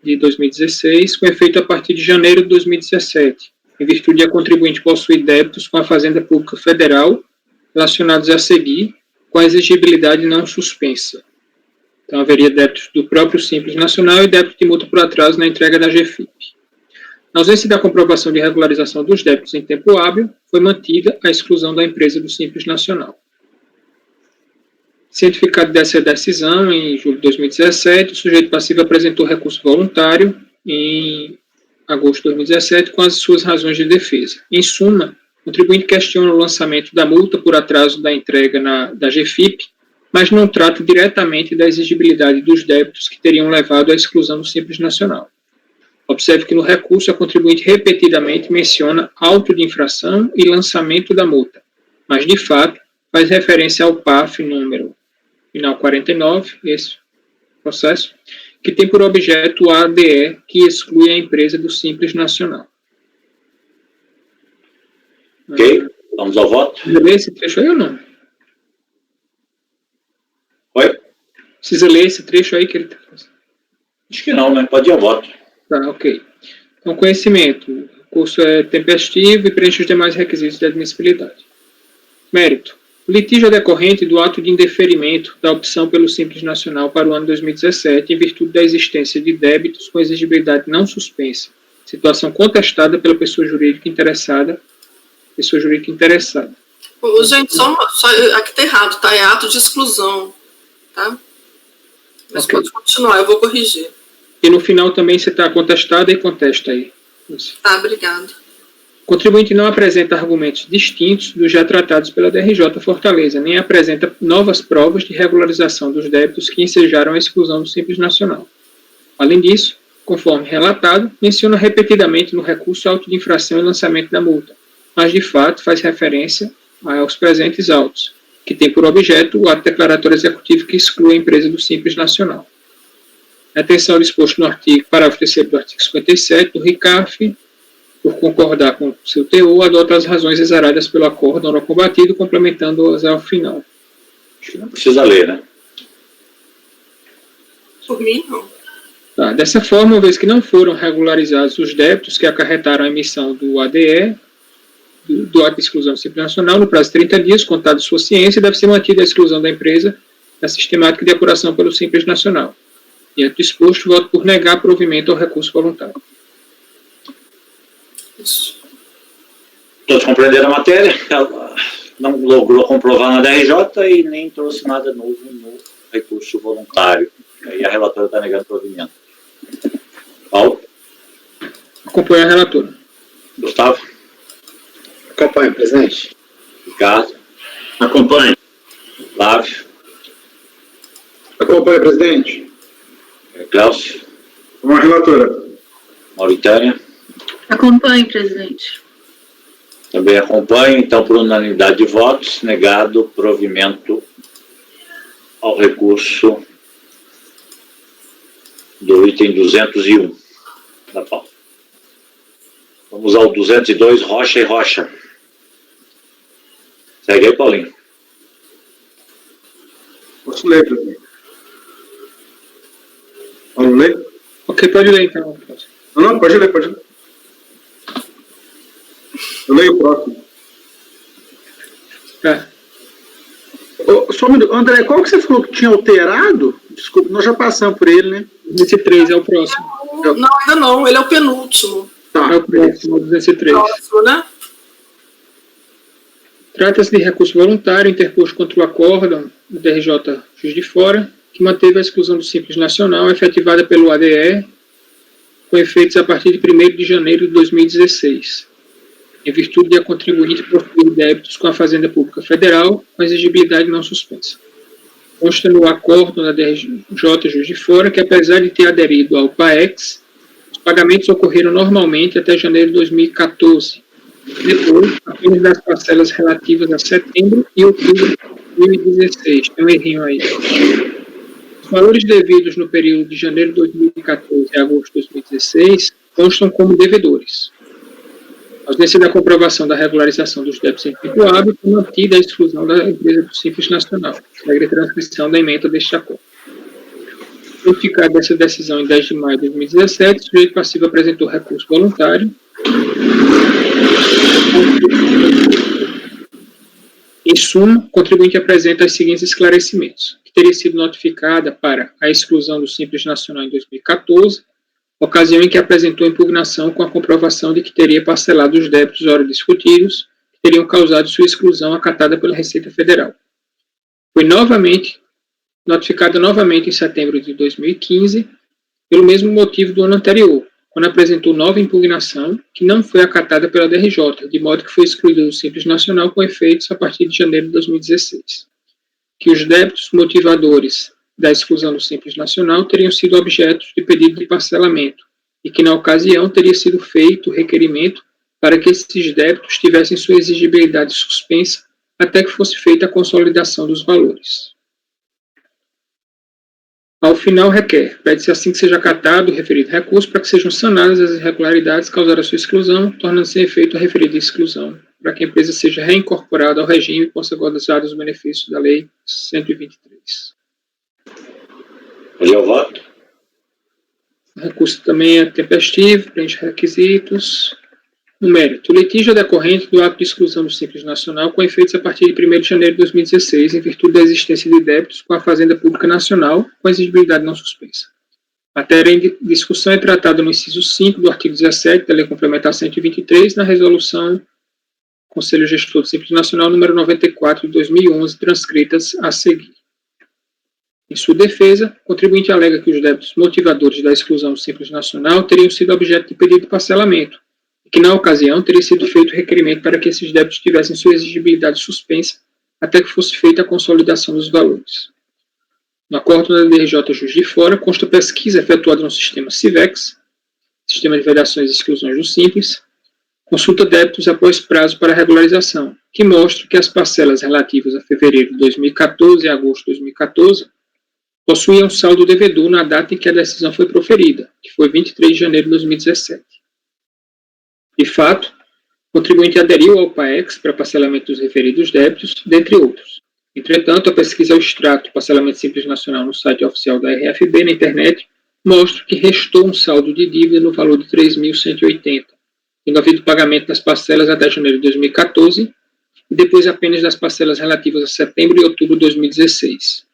de 2016, com efeito a partir de janeiro de 2017, em virtude de a contribuinte possuir débitos com a Fazenda Pública Federal, relacionados a seguir, com a exigibilidade não suspensa. Então, haveria débitos do próprio Simples Nacional e débito de multa por atraso na entrega da GFIP. Na ausência da comprovação de regularização dos débitos em tempo hábil, foi mantida a exclusão da empresa do Simples Nacional. Cientificado dessa decisão, em julho de 2017, o sujeito passivo apresentou recurso voluntário em agosto de 2017 com as suas razões de defesa. Em suma, o contribuinte questiona o lançamento da multa por atraso da entrega da GFIP, mas não trata diretamente da exigibilidade dos débitos que teriam levado à exclusão do Simples Nacional. Observe que no recurso a contribuinte repetidamente menciona auto de infração e lançamento da multa, mas de fato faz referência ao PAF número final 49, esse processo, que tem por objeto o ADE, que exclui a empresa do Simples Nacional. Ok, vamos ao voto. Precisa ler esse trecho aí ou não? Oi? Precisa ler esse trecho aí que ele está fazendo? Acho que não, né? Pode ir ao voto. Tá, ok. Então, conhecimento. O recurso é tempestivo e preenche os demais requisitos de admissibilidade. Mérito. O litígio é decorrente do ato de indeferimento da opção pelo Simples Nacional para o ano 2017, em virtude da existência de débitos com exigibilidade não suspensa, situação contestada pela pessoa jurídica interessada. Gente, só aqui está errado, tá? É ato de exclusão, tá? Mas okay. Pode continuar, eu vou corrigir. E no final também você está contestada e contesta aí. Isso. Tá, obrigado. O contribuinte não apresenta argumentos distintos dos já tratados pela DRJ Fortaleza, nem apresenta novas provas de regularização dos débitos que ensejaram a exclusão do Simples Nacional. Além disso, conforme relatado, menciona repetidamente no recurso auto de infração e lançamento da multa, mas de fato faz referência aos presentes autos, que tem por objeto o ato declaratório executivo que exclui a empresa do Simples Nacional. Atenção ao disposto no artigo, parágrafo 3º do artigo 57 do RICAF, por concordar com seu teor, adota as razões exaradas pelo acordo não combatido, complementando-as ao final. Não precisa ler, né? Por mim, não. Tá, dessa forma, uma vez que não foram regularizados os débitos que acarretaram a emissão do ADE, do ato de exclusão simples nacional, no prazo de 30 dias, contado de sua ciência, deve ser mantida a exclusão da empresa da sistemática de apuração pelo Simples Nacional. Diante do exposto, voto por negar provimento ao recurso voluntário. Isso. Todos compreenderam a matéria, ela não logrou comprovar na DRJ e nem trouxe nada novo no recurso voluntário. E a relatora está negando provimento. Paulo? Acompanho a relatora. Gustavo? Acompanho, presidente. Ricardo? Acompanhe. Flávio? Acompanhe, presidente. Cláudio? Com a relatora. Mauritânia? Acompanhe, presidente. Também acompanho, então, por unanimidade de votos, negado provimento ao recurso do item 201 da pauta. Vamos ao 202, Rocha e Rocha. Segue aí, Paulinho. Posso ler, presidente? Paulo, ler? Ok, pode ler, então. Não, pode ler, pode ler. Eu leio o próximo. Só um minuto. André, qual que você falou que tinha alterado? Desculpa, nós já passamos por ele, né? 203 é o próximo. Não, ainda não. Ele é o penúltimo. Tá. É o próximo, 203. Próximo, né? Trata-se de recurso voluntário interposto contra o acórdão do DRJ Juiz de Fora, que manteve a exclusão do Simples Nacional efetivada pelo ADE, com efeitos a partir de 1º de janeiro de 2016, em virtude de a contribuinte proferir débitos com a Fazenda Pública Federal, com exigibilidade não suspensa. Consta no acórdão da DRJ Juiz de Fora que, apesar de ter aderido ao PAEX, os pagamentos ocorreram normalmente até janeiro de 2014, depois apenas das parcelas relativas a setembro e outubro de 2016. Tem um errinho aí. Os valores devidos no período de janeiro de 2014 a agosto de 2016 constam como devedores. A ausência da comprovação da regularização dos débitos em tempo hábil foi mantida a exclusão da empresa do Simples Nacional. Segue a transcrição da ementa deste acordo. Notificada essa decisão em 10 de maio de 2017, o sujeito passivo apresentou recurso voluntário. Em suma, o contribuinte apresenta os seguintes esclarecimentos: que teria sido notificada para a exclusão do Simples Nacional em 2014, ocasião em que apresentou impugnação com a comprovação de que teria parcelado os débitos ora discutidos, que teriam causado sua exclusão acatada pela Receita Federal. Foi notificada novamente em setembro de 2015, pelo mesmo motivo do ano anterior, quando apresentou nova impugnação, que não foi acatada pela DRJ, de modo que foi excluído do Simples Nacional com efeitos a partir de janeiro de 2016. Que os débitos motivadores da exclusão do Simples Nacional teriam sido objetos de pedido de parcelamento, e que, na ocasião, teria sido feito requerimento para que esses débitos tivessem sua exigibilidade suspensa até que fosse feita a consolidação dos valores. Ao final, pede-se assim que seja acatado o referido recurso para que sejam sanadas as irregularidades causadas a sua exclusão, tornando-se em efeito a referida exclusão, para que a empresa seja reincorporada ao regime e possa gozar dos benefícios da Lei 123. Hoje eu voto. O recurso também é tempestivo, preenche requisitos. No mérito, o litígio decorrente do ato de exclusão do Simples Nacional com efeitos a partir de 1º de janeiro de 2016, em virtude da existência de débitos com a Fazenda Pública Nacional, com exigibilidade não suspensa. A matéria em discussão é tratada no inciso 5 do artigo 17 da Lei Complementar 123, na resolução Conselho Gestor do Simples Nacional número 94 de 2011, transcritas a seguir. Em sua defesa, o contribuinte alega que os débitos motivadores da exclusão do Simples Nacional teriam sido objeto de pedido de parcelamento, que na ocasião teria sido feito requerimento para que esses débitos tivessem sua exigibilidade suspensa até que fosse feita a consolidação dos valores. No acordo da DRJ Juiz de Fora, consta pesquisa efetuada no sistema CIVEX, Sistema de Vedações e Exclusões do Simples, consulta débitos após prazo para regularização, que mostra que as parcelas relativas a fevereiro de 2014 e agosto de 2014 possuíam saldo devedor na data em que a decisão foi proferida, que foi 23 de janeiro de 2017. De fato, o contribuinte aderiu ao PAEX para parcelamento dos referidos débitos, dentre outros. Entretanto, a pesquisa ao extrato parcelamento simples nacional no site oficial da RFB na internet mostra que restou um saldo de dívida no valor de 3.180, tendo havido pagamento das parcelas até janeiro de 2014 e depois apenas das parcelas relativas a setembro e outubro de 2016.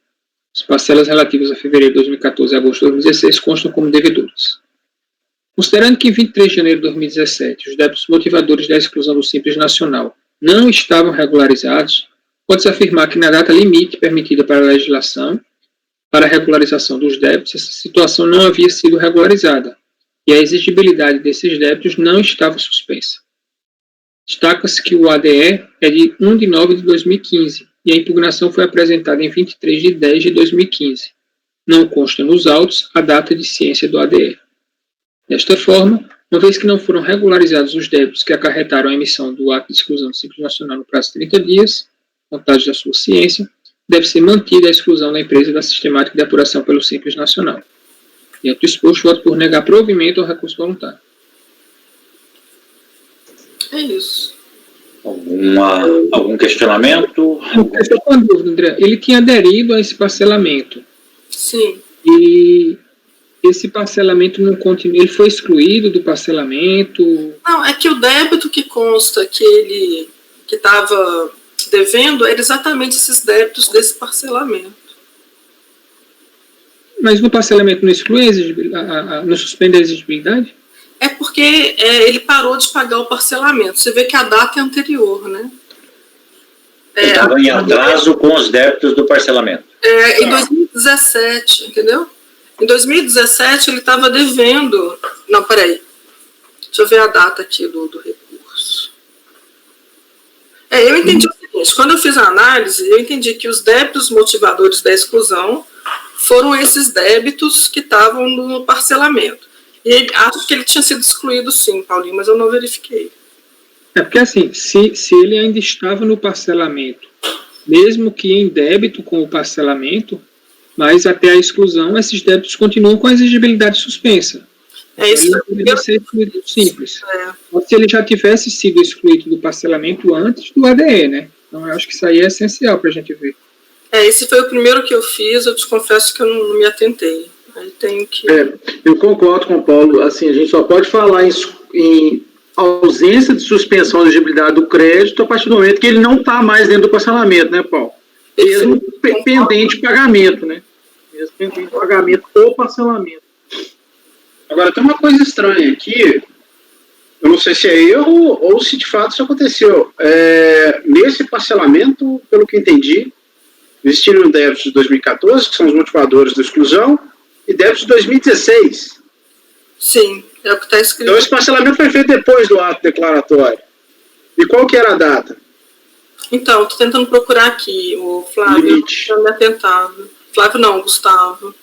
As parcelas relativas a fevereiro de 2014 e agosto de 2016 constam como devedores. Considerando que em 23 de janeiro de 2017 os débitos motivadores da exclusão do Simples Nacional não estavam regularizados, pode-se afirmar que na data limite permitida para a legislação para a regularização dos débitos, essa situação não havia sido regularizada e a exigibilidade desses débitos não estava suspensa. Destaca-se que o ADE é de 1 de 9 de 2015 e a impugnação foi apresentada em 23 de 10 de 2015. Não consta nos autos a data de ciência do ADE. Desta forma, uma vez que não foram regularizados os débitos que acarretaram a emissão do ato de exclusão do Simples Nacional no prazo de 30 dias, contados da sua ciência, deve ser mantida a exclusão da empresa da sistemática de apuração pelo Simples Nacional. Diante do exposto, voto por negar provimento ao recurso voluntário. É isso. Algum questionamento? Eu estou com a dúvida, André. Ele tinha aderido a esse parcelamento. Sim. E esse parcelamento não continua. Ele foi excluído do parcelamento? Não, é que o débito que consta que ele estava devendo era exatamente esses débitos desse parcelamento. Mas no parcelamento não exclui não suspende a exigibilidade? É porque ele parou de pagar o parcelamento. Você vê que a data é anterior, né? Estava em atraso com os débitos do parcelamento. Em 2017, entendeu? Em 2017 ele estava devendo... Não, peraí. Deixa eu ver a data aqui do recurso. Eu entendi o seguinte, quando eu fiz a análise, eu entendi que os débitos motivadores da exclusão foram esses débitos que estavam no parcelamento. E acho que ele tinha sido excluído sim, Paulinho, mas eu não verifiquei. É porque assim, se ele ainda estava no parcelamento, mesmo que em débito com o parcelamento, mas até a exclusão, esses débitos continuam com a exigibilidade suspensa. Isso. Ele deveria ser excluído simples. Ou se ele já tivesse sido excluído do parcelamento antes do ADE, né? Então eu acho que isso aí é essencial para a gente ver. Esse foi o primeiro que eu fiz, eu te confesso que eu não me atentei. Aí tenho que... Eu concordo com o Paulo, assim, a gente só pode falar em ausência de suspensão da exigibilidade do crédito a partir do momento que ele não está mais dentro do parcelamento, né, Paulo? Mesmo pendente de pagamento, né? Mesmo pendente de pagamento ou parcelamento. Agora, tem uma coisa estranha aqui, eu não sei se é erro ou se de fato isso aconteceu. Nesse parcelamento, pelo que entendi, existiram débitos de 2014, que são os motivadores da exclusão, e débitos de 2016. Sim, é o que está escrito. Então, esse parcelamento foi feito depois do ato declaratório. E qual que era a data? Então, estou tentando procurar aqui, o Flávio, eu tinha me atentado. Flávio não, Gustavo.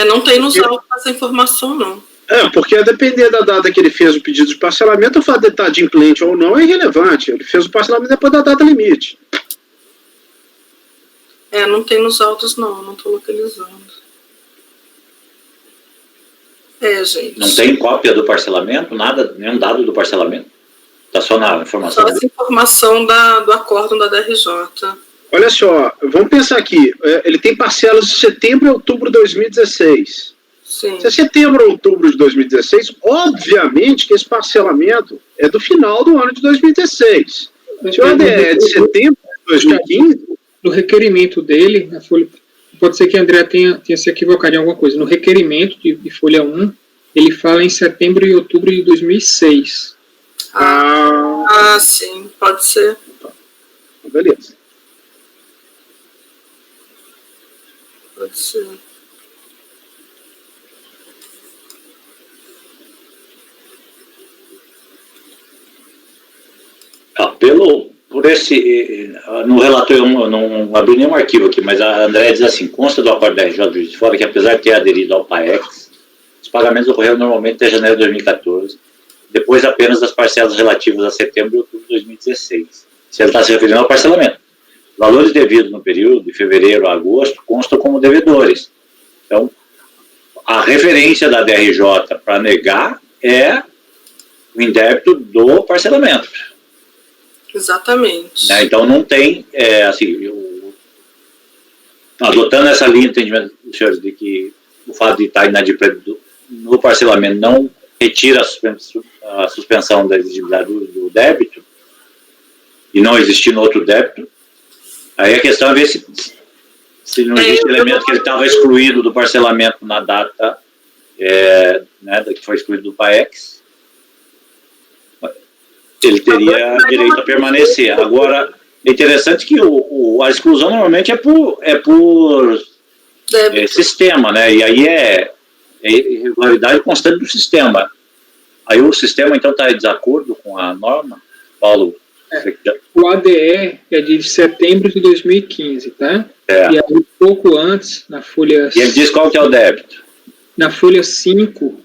Não tem nos autos essa informação, não. Porque a depender da data que ele fez o pedido de parcelamento, o fato de estar adimplente ou não é irrelevante. Ele fez o parcelamento depois da data limite. Não tem nos autos, não estou localizando. Gente. Não tem cópia do parcelamento? Nada, nenhum dado do parcelamento? Está só na informação? Só essa informação do acórdão da DRJ. Olha só, vamos pensar aqui. Ele tem parcelas de setembro e outubro de 2016. Sim. Se é setembro ou outubro de 2016, obviamente que esse parcelamento é do final do ano de 2016. Se o ADE é de setembro de 2015... No requerimento dele, na folha, pode ser que a André tenha se equivocado em alguma coisa. No requerimento de folha 1, ele fala em setembro e outubro de 2006. Sim, pode ser. Beleza. Pode ser. No relatório, eu não abri nenhum arquivo aqui, mas a André diz assim, consta do acordo da RJ do Juiz de Fora que apesar de ter aderido ao PAEX, os pagamentos ocorreram normalmente até janeiro de 2014, depois apenas das parcelas relativas a setembro e outubro de 2016. Se ele está se referindo ao parcelamento. Valores devidos no período de fevereiro a agosto constam como devedores. Então, a referência da DRJ para negar é o indébito do parcelamento. Exatamente. Né? Então não tem, assim, adotando essa linha de entendimento dos senhores de que o fato de estar inadimplente no parcelamento não retira a suspensão da exigibilidade do débito e não existir no outro débito, aí a questão é ver se não existe elemento que ele estava excluído do parcelamento na data né, que foi excluído do PAEX, ele teria direito a permanecer. Agora, é interessante que a exclusão normalmente é por sistema, né? E aí é irregularidade constante do sistema. Aí o sistema, então, está em desacordo com a norma? Paulo? O ADE é de setembro de 2015, tá? E aí, pouco antes, na folha... E ele diz qual que é o débito? Na folha 5,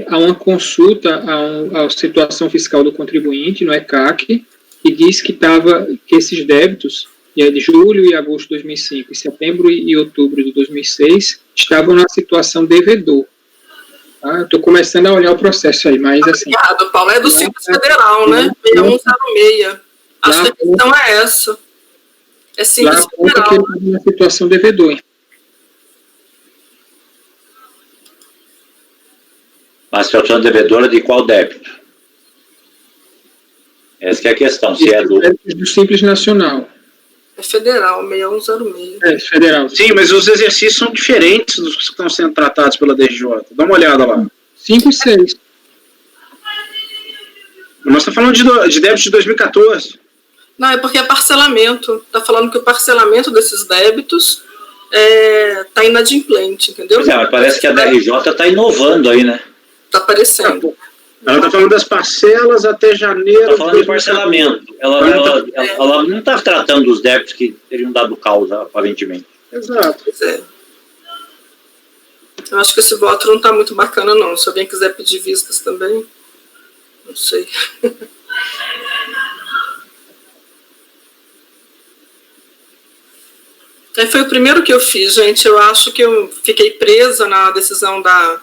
há uma consulta à situação fiscal do contribuinte, no ECAC, e diz que esses débitos, de julho e agosto de 2005, e setembro e outubro de 2006, estavam na situação devedor. Tá? Estou começando a olhar o processo aí, mas assim... Obrigado, Paulo. É do Simples Federal, né? 6106. Acho que a questão é essa. É Simples Federal. Que ele estava na situação devedor. Mas situação devedora de qual débito? Essa que é a questão. Se é do Simples Nacional. É federal, 6106. É, federal. Sim, mas os exercícios são diferentes dos que estão sendo tratados pela DRJ. Dá uma olhada lá. 5 e 6. Nós estamos falando de débitos de 2014. Não, é porque é parcelamento. Está falando que o parcelamento desses débitos está inadimplente, entendeu? Pois mas parece que a DRJ está inovando aí, né? Está aparecendo. Ela está falando das parcelas até janeiro. Está falando de parcelamento. Ela não está tratando dos débitos que teriam dado causa, aparentemente. Exato. Pois é. Eu acho que esse voto não está muito bacana, não. Se alguém quiser pedir vistas também, não sei. Foi o primeiro que eu fiz, gente. Eu acho que eu fiquei presa na decisão da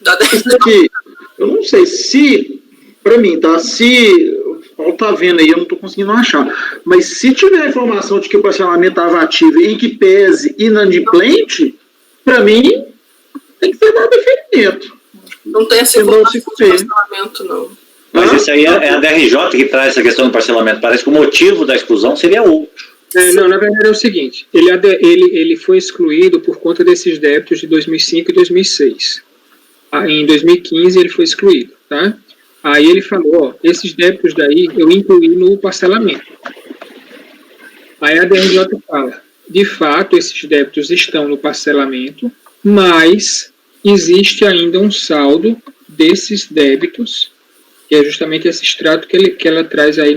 aqui, eu não sei se, para mim, tá? Se o Paulo tá vendo aí, eu não tô conseguindo achar. Mas se tiver a informação de que o parcelamento estava ativo em que pese inadimplente, para mim, tem que ser dado deferimento. Não tem essa informação de parcelamento, não. Mas isso aí é a DRJ que traz essa questão do parcelamento. Parece que o motivo da exclusão seria outro. Não, na verdade é o seguinte, ele foi excluído por conta desses débitos de 2005 e 2006. Em 2015 ele foi excluído, tá? Aí ele falou, esses débitos daí eu incluí no parcelamento. Aí a DRJ fala, de fato esses débitos estão no parcelamento, mas existe ainda um saldo desses débitos, que é justamente esse extrato que ela traz aí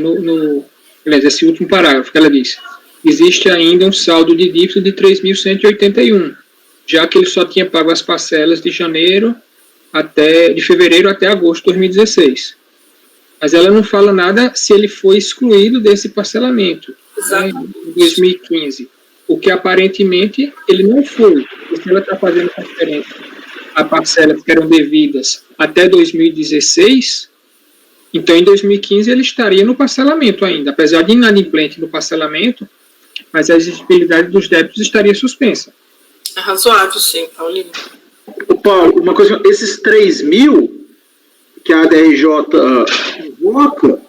aliás, esse último parágrafo que ela diz. Existe ainda um saldo de dívida de 3.181, já que ele só tinha pago as parcelas de fevereiro até agosto de 2016. Mas ela não fala nada se ele foi excluído desse parcelamento, né, em 2015. O que aparentemente ele não foi. Se ela está fazendo referência a parcelas que eram devidas até 2016, então em 2015 ele estaria no parcelamento ainda, apesar de inadimplente no parcelamento, mas a exigibilidade dos débitos estaria suspensa. É razoável, sim, Paulinho. Paulo, uma coisa, esses 3.000 que a DRJ invoca,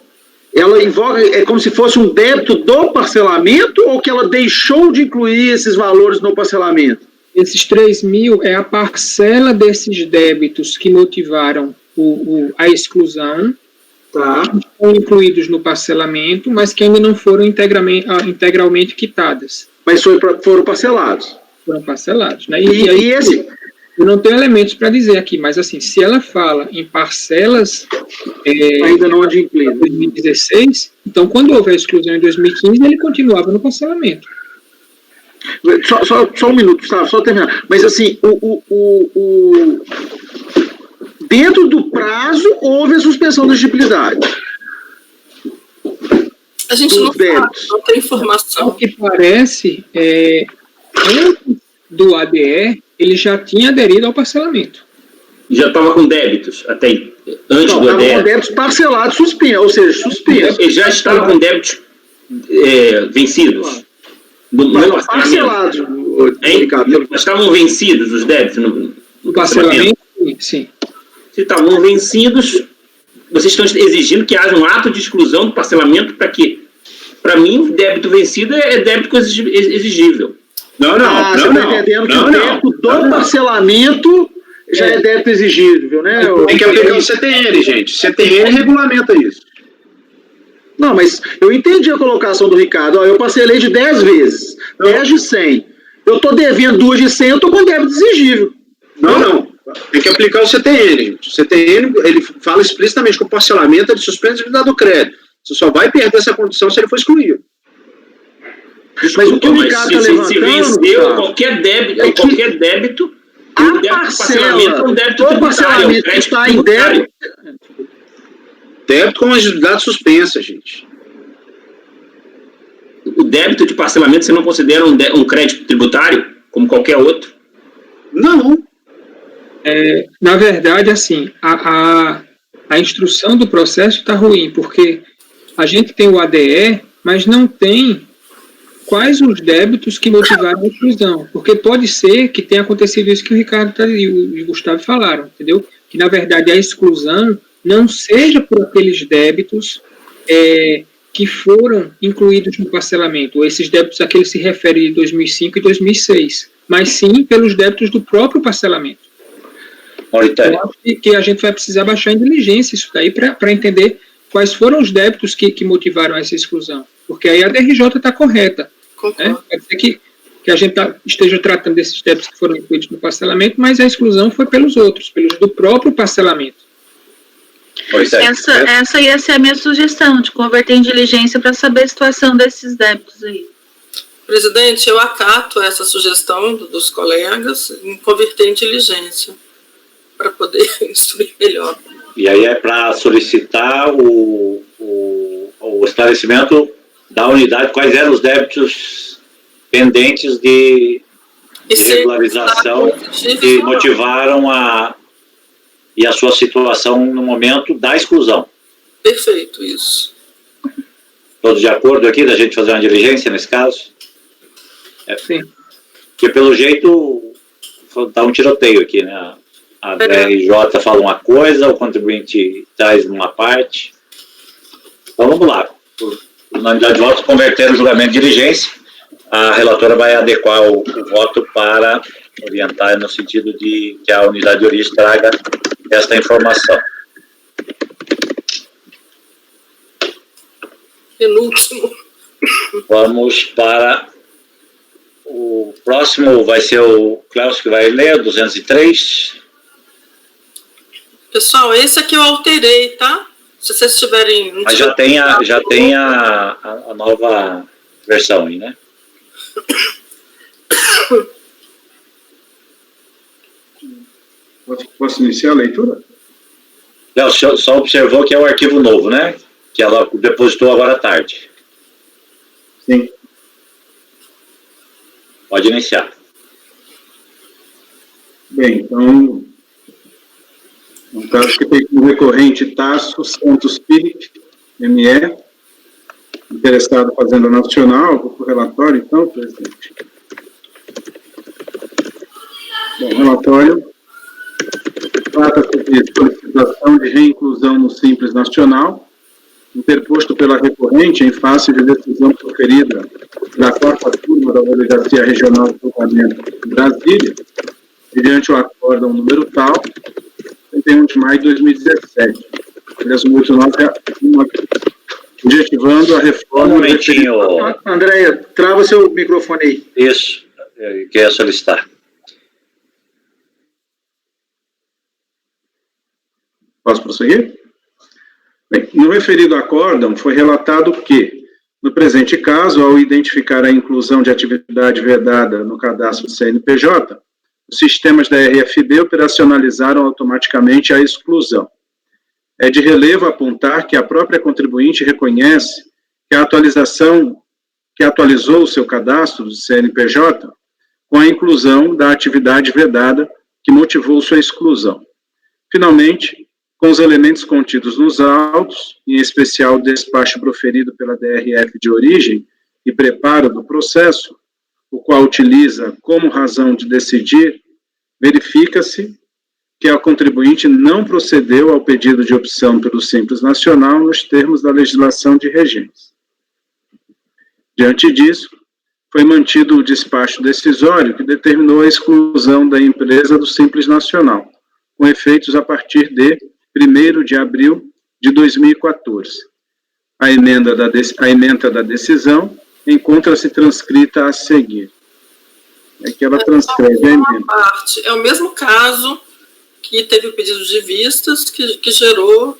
ela invoca, é como se fosse um débito do parcelamento ou que ela deixou de incluir esses valores no parcelamento? Esses 3.000 é a parcela desses débitos que motivaram a exclusão, tá, que estão incluídos no parcelamento, mas que ainda não foram integralmente quitadas. Mas foram parcelados. Foram parcelados, né? E esse... Eu não tenho elementos para dizer aqui, mas assim, se ela fala em parcelas ainda não adimplentes, 2016, então quando houve a exclusão em 2015, ele continuava no parcelamento. Só um minuto, Gustavo, só terminar. Mas assim, dentro do prazo houve a suspensão da exigibilidade. A gente não tem informação. O que parece, antes do ADE, ele já tinha aderido ao parcelamento. já estava com débitos até antes do ADR. Estava com débitos parcelados, ou seja, suspensos. Ele já estava com débitos vencidos. Não, parcelados, Ricardo. Mas estavam vencidos os débitos no parcelamento? Sim. Se estavam vencidos, vocês estão exigindo que haja um ato de exclusão do parcelamento para quê? Para mim, débito vencido é débito exigível. Não. Você está entendendo que o débito do parcelamento já é débito exigível, né? Tem que aplicar o CTN, gente. CTN regulamenta isso. Não, mas eu entendi a colocação do Ricardo. Ó, eu parcelei de 10 vezes, 10 de 100. Eu estou devendo 2 de 100, eu estou com débito exigível. Não. Tem que aplicar o CTN, gente. O CTN, ele fala explicitamente que o parcelamento ele suspende a atividade do crédito. Você só vai perder essa condição se ele for excluído. Mas o que o Ricardo está levantando... Se venceu qualquer débito, a parcela, é um débito todo parcelamento que está em débito... Débito com agilidade suspensa, gente. O débito de parcelamento você não considera um crédito tributário, como qualquer outro? Não. Na verdade, assim, a instrução do processo está ruim, porque a gente tem o ADE, mas não tem quais os débitos que motivaram a exclusão. Porque pode ser que tenha acontecido isso que o Ricardo e o Gustavo falaram, entendeu? Que, na verdade, a exclusão não seja por aqueles débitos que foram incluídos no parcelamento, ou esses débitos a que ele se refere de 2005 e 2006, mas sim pelos débitos do próprio parcelamento. Eu acho que a gente vai precisar baixar em diligência isso daí para entender quais foram os débitos que motivaram essa exclusão, porque aí a DRJ está correta. Né? Pode ser que a gente esteja tratando desses débitos que foram incluídos no parcelamento, mas a exclusão foi pelos outros, pelos do próprio parcelamento. Essa ia ser a minha sugestão, de converter em diligência para saber a situação desses débitos aí. Presidente, eu acato essa sugestão dos colegas em converter em diligência, para poder instruir melhor. E aí é para solicitar o esclarecimento da unidade, quais eram os débitos pendentes de regularização que motivaram a sua situação no momento da exclusão. Perfeito, isso. Todos de acordo aqui da gente fazer uma diligência nesse caso? Sim. Porque pelo jeito está um tiroteio aqui, né? A DRJ fala uma coisa, o contribuinte traz uma parte. Então vamos lá. Por unanimidade de votos, converter o julgamento de diligência. A relatora vai adequar o voto para orientar no sentido de que a unidade de origem traga esta informação. Penúltimo. Vamos para o próximo, vai ser o Cláudio que vai ler, 203. Pessoal, esse aqui eu alterei, tá? Se vocês tiverem... Mas já tem a nova versão aí, né? Posso iniciar a leitura? Não, o senhor só observou que é o arquivo novo, né? Que ela depositou agora à tarde. Sim. Pode iniciar. Bem, então... No caso que tem como recorrente Tasso Santos Filipe, ME, interessado Fazenda Nacional, vou para o relatório, então, presidente. Bom, relatório trata-se de solicitação de reinclusão no Simples Nacional, interposto pela recorrente em face de decisão proferida da 4ª turma da Delegacia Regional de Julgamento de Brasília, mediante o acórdão número tal, 31 de maio de 2017. Objetivando a reforma... Um momentinho. Andréia, trava seu microfone aí. Isso, quer solicitar. Posso prosseguir? Bem, no referido acórdão, foi relatado que, no presente caso, ao identificar a inclusão de atividade vedada no cadastro do CNPJ, os sistemas da RFB operacionalizaram automaticamente a exclusão. É de relevo apontar que a própria contribuinte reconhece que a atualização, que atualizou o seu cadastro do CNPJ com a inclusão da atividade vedada que motivou sua exclusão. Finalmente, com os elementos contidos nos autos, em especial o despacho proferido pela DRF de origem e preparo do processo, o qual utiliza como razão de decidir, verifica-se que a contribuinte não procedeu ao pedido de opção pelo Simples Nacional nos termos da legislação de regência. Diante disso, foi mantido o despacho decisório que determinou a exclusão da empresa do Simples Nacional, com efeitos a partir de 1º de abril de 2014. A emenda da decisão encontra-se transcrita a seguir. É que ela transcreve a emenda. É o mesmo caso que teve o pedido de vistas que gerou,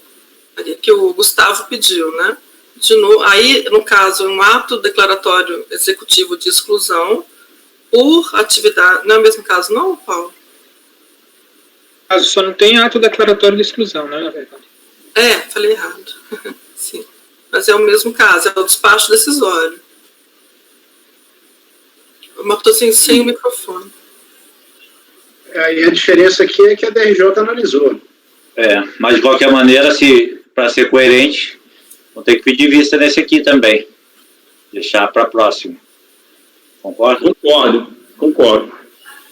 que o Gustavo pediu, né? Aí, no caso, um ato declaratório executivo de exclusão por atividade. Não é o mesmo caso, não, Paulo? Só não tem ato declaratório de exclusão, né, na verdade? Falei errado. Sim. Mas é o mesmo caso, é o despacho decisório. Mas estou sem o microfone. Aí a diferença aqui é que a DRJ analisou. Mas de qualquer maneira, para ser coerente, vou ter que pedir vista nesse aqui também. Deixar para a próxima. Concorda? Concordo.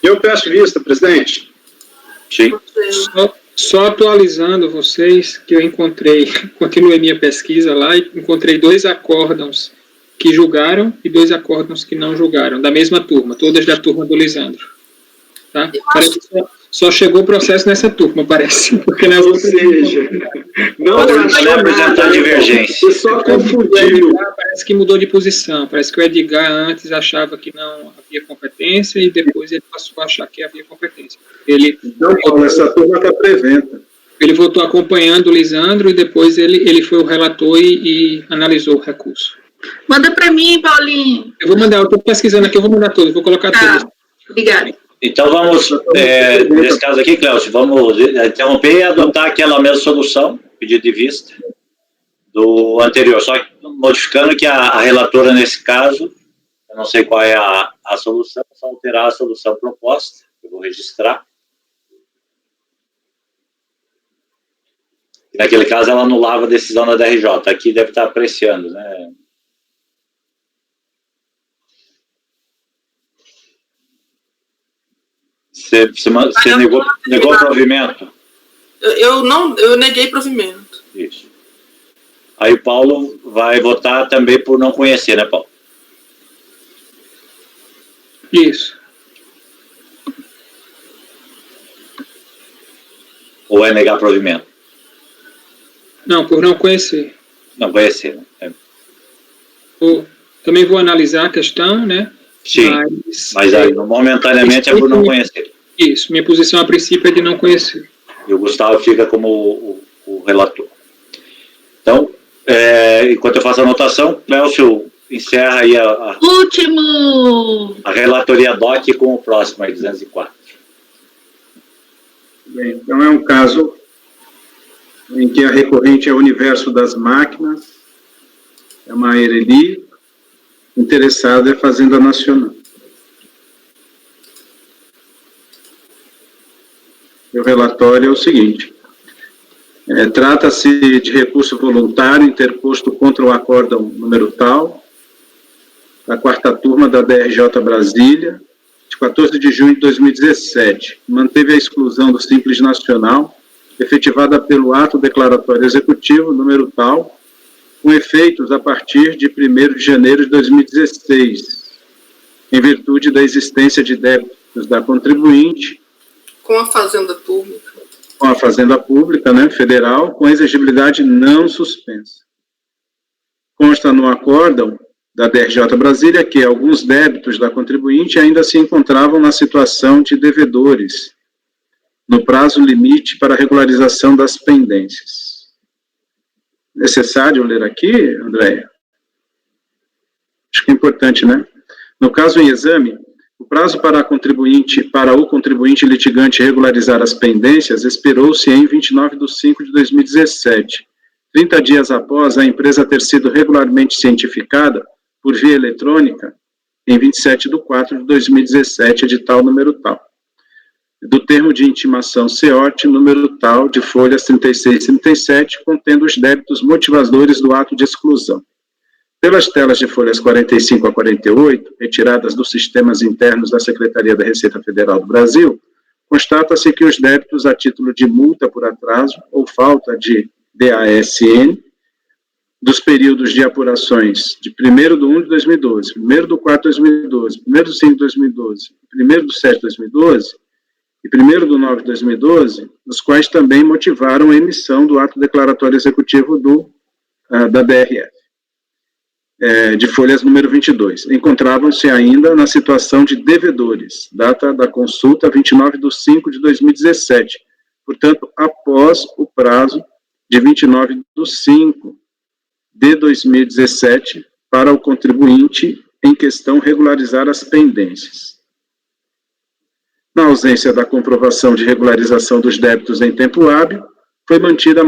Eu peço vista, presidente. Sim. Só atualizando vocês, que eu continuei minha pesquisa lá e encontrei 2 acórdãos que julgaram e 2 acórdãos que não julgaram, da mesma turma, todas da turma do Lisandro. Tá? Parece que só chegou o processo nessa turma, parece. Porque nas Ou outras seja, não apresentou divergência. Só confundiu. parece que mudou de posição. Parece que o Edgar antes achava que não havia competência e depois ele passou a achar que havia competência. Então, Paulo, essa turma está preventa. Ele voltou acompanhando o Lisandro e depois ele foi o relator e analisou o recurso. Manda para mim, Paulinho. Eu vou mandar, eu estou pesquisando aqui, eu vou mandar todos, vou colocar todos. Obrigada. Então vamos, nesse caso aqui, Cléucio, vamos interromper e adotar aquela mesma solução, pedido de vista, do anterior, só modificando que a relatora, nesse caso, eu não sei qual é a solução, só alterar a solução proposta, eu vou registrar. E naquele caso, ela anulava a decisão da DRJ, aqui deve estar apreciando, né? Você negou provimento? Eu neguei provimento. Isso. Aí o Paulo vai votar também por não conhecer, né, Paulo? Isso. Ou é negar provimento? Não, por não conhecer. Não conhecer, né? Também vou analisar a questão, né? Sim, mas aí, momentaneamente é por não conhecer. Isso, minha posição a princípio é de não conhecer. E o Gustavo fica como o relator. Então, enquanto eu faço a anotação, Cléucio encerra aí a relatoria DOC com o próximo, aí, 204. Bem, então é um caso em que a recorrente é o Universo das Máquinas, é uma Ereli, interessada é Fazenda Nacional. O relatório é o seguinte: trata-se de recurso voluntário interposto contra o acórdão número tal, da 4ª turma da DRJ Brasília, de 14 de junho de 2017, manteve a exclusão do Simples Nacional, efetivada pelo ato declaratório executivo número tal, com efeitos a partir de 1º de janeiro de 2016, em virtude da existência de débitos da contribuinte com a Fazenda Pública. Com a Fazenda Pública, né, federal, com exigibilidade não suspensa. Consta no acórdão da DRJ Brasília que alguns débitos da contribuinte ainda se encontravam na situação de devedores, no prazo limite para regularização das pendências. Necessário ler aqui, Andréia? Acho que é importante, né? No caso em exame, o prazo para o contribuinte litigante regularizar as pendências expirou-se em 29 de 5 de 2017, 30 dias após a empresa ter sido regularmente cientificada por via eletrônica em 27 de 4 de 2017, edital número tal. do termo de intimação CEOT, número tal, de folhas 36 e 37, contendo os débitos motivadores do ato de exclusão. Pelas telas de folhas 45 a 48, retiradas dos sistemas internos da Secretaria da Receita Federal do Brasil, constata-se que os débitos a título de multa por atraso ou falta de DASN dos períodos de apurações de 1º/1 de 2012, 1º/4 de 2012, 1º/5 de 2012, 1º do 7 de 2012 e 1º/9 de 2012, os quais também motivaram a emissão do ato declaratório executivo da DRF. De folhas número 22. Encontravam-se ainda na situação de devedores, data da consulta 29/5/2017, portanto, após o prazo de 29/5/2017 para o contribuinte em questão regularizar as pendências. Na ausência da comprovação de regularização dos débitos em tempo hábil, foi mantida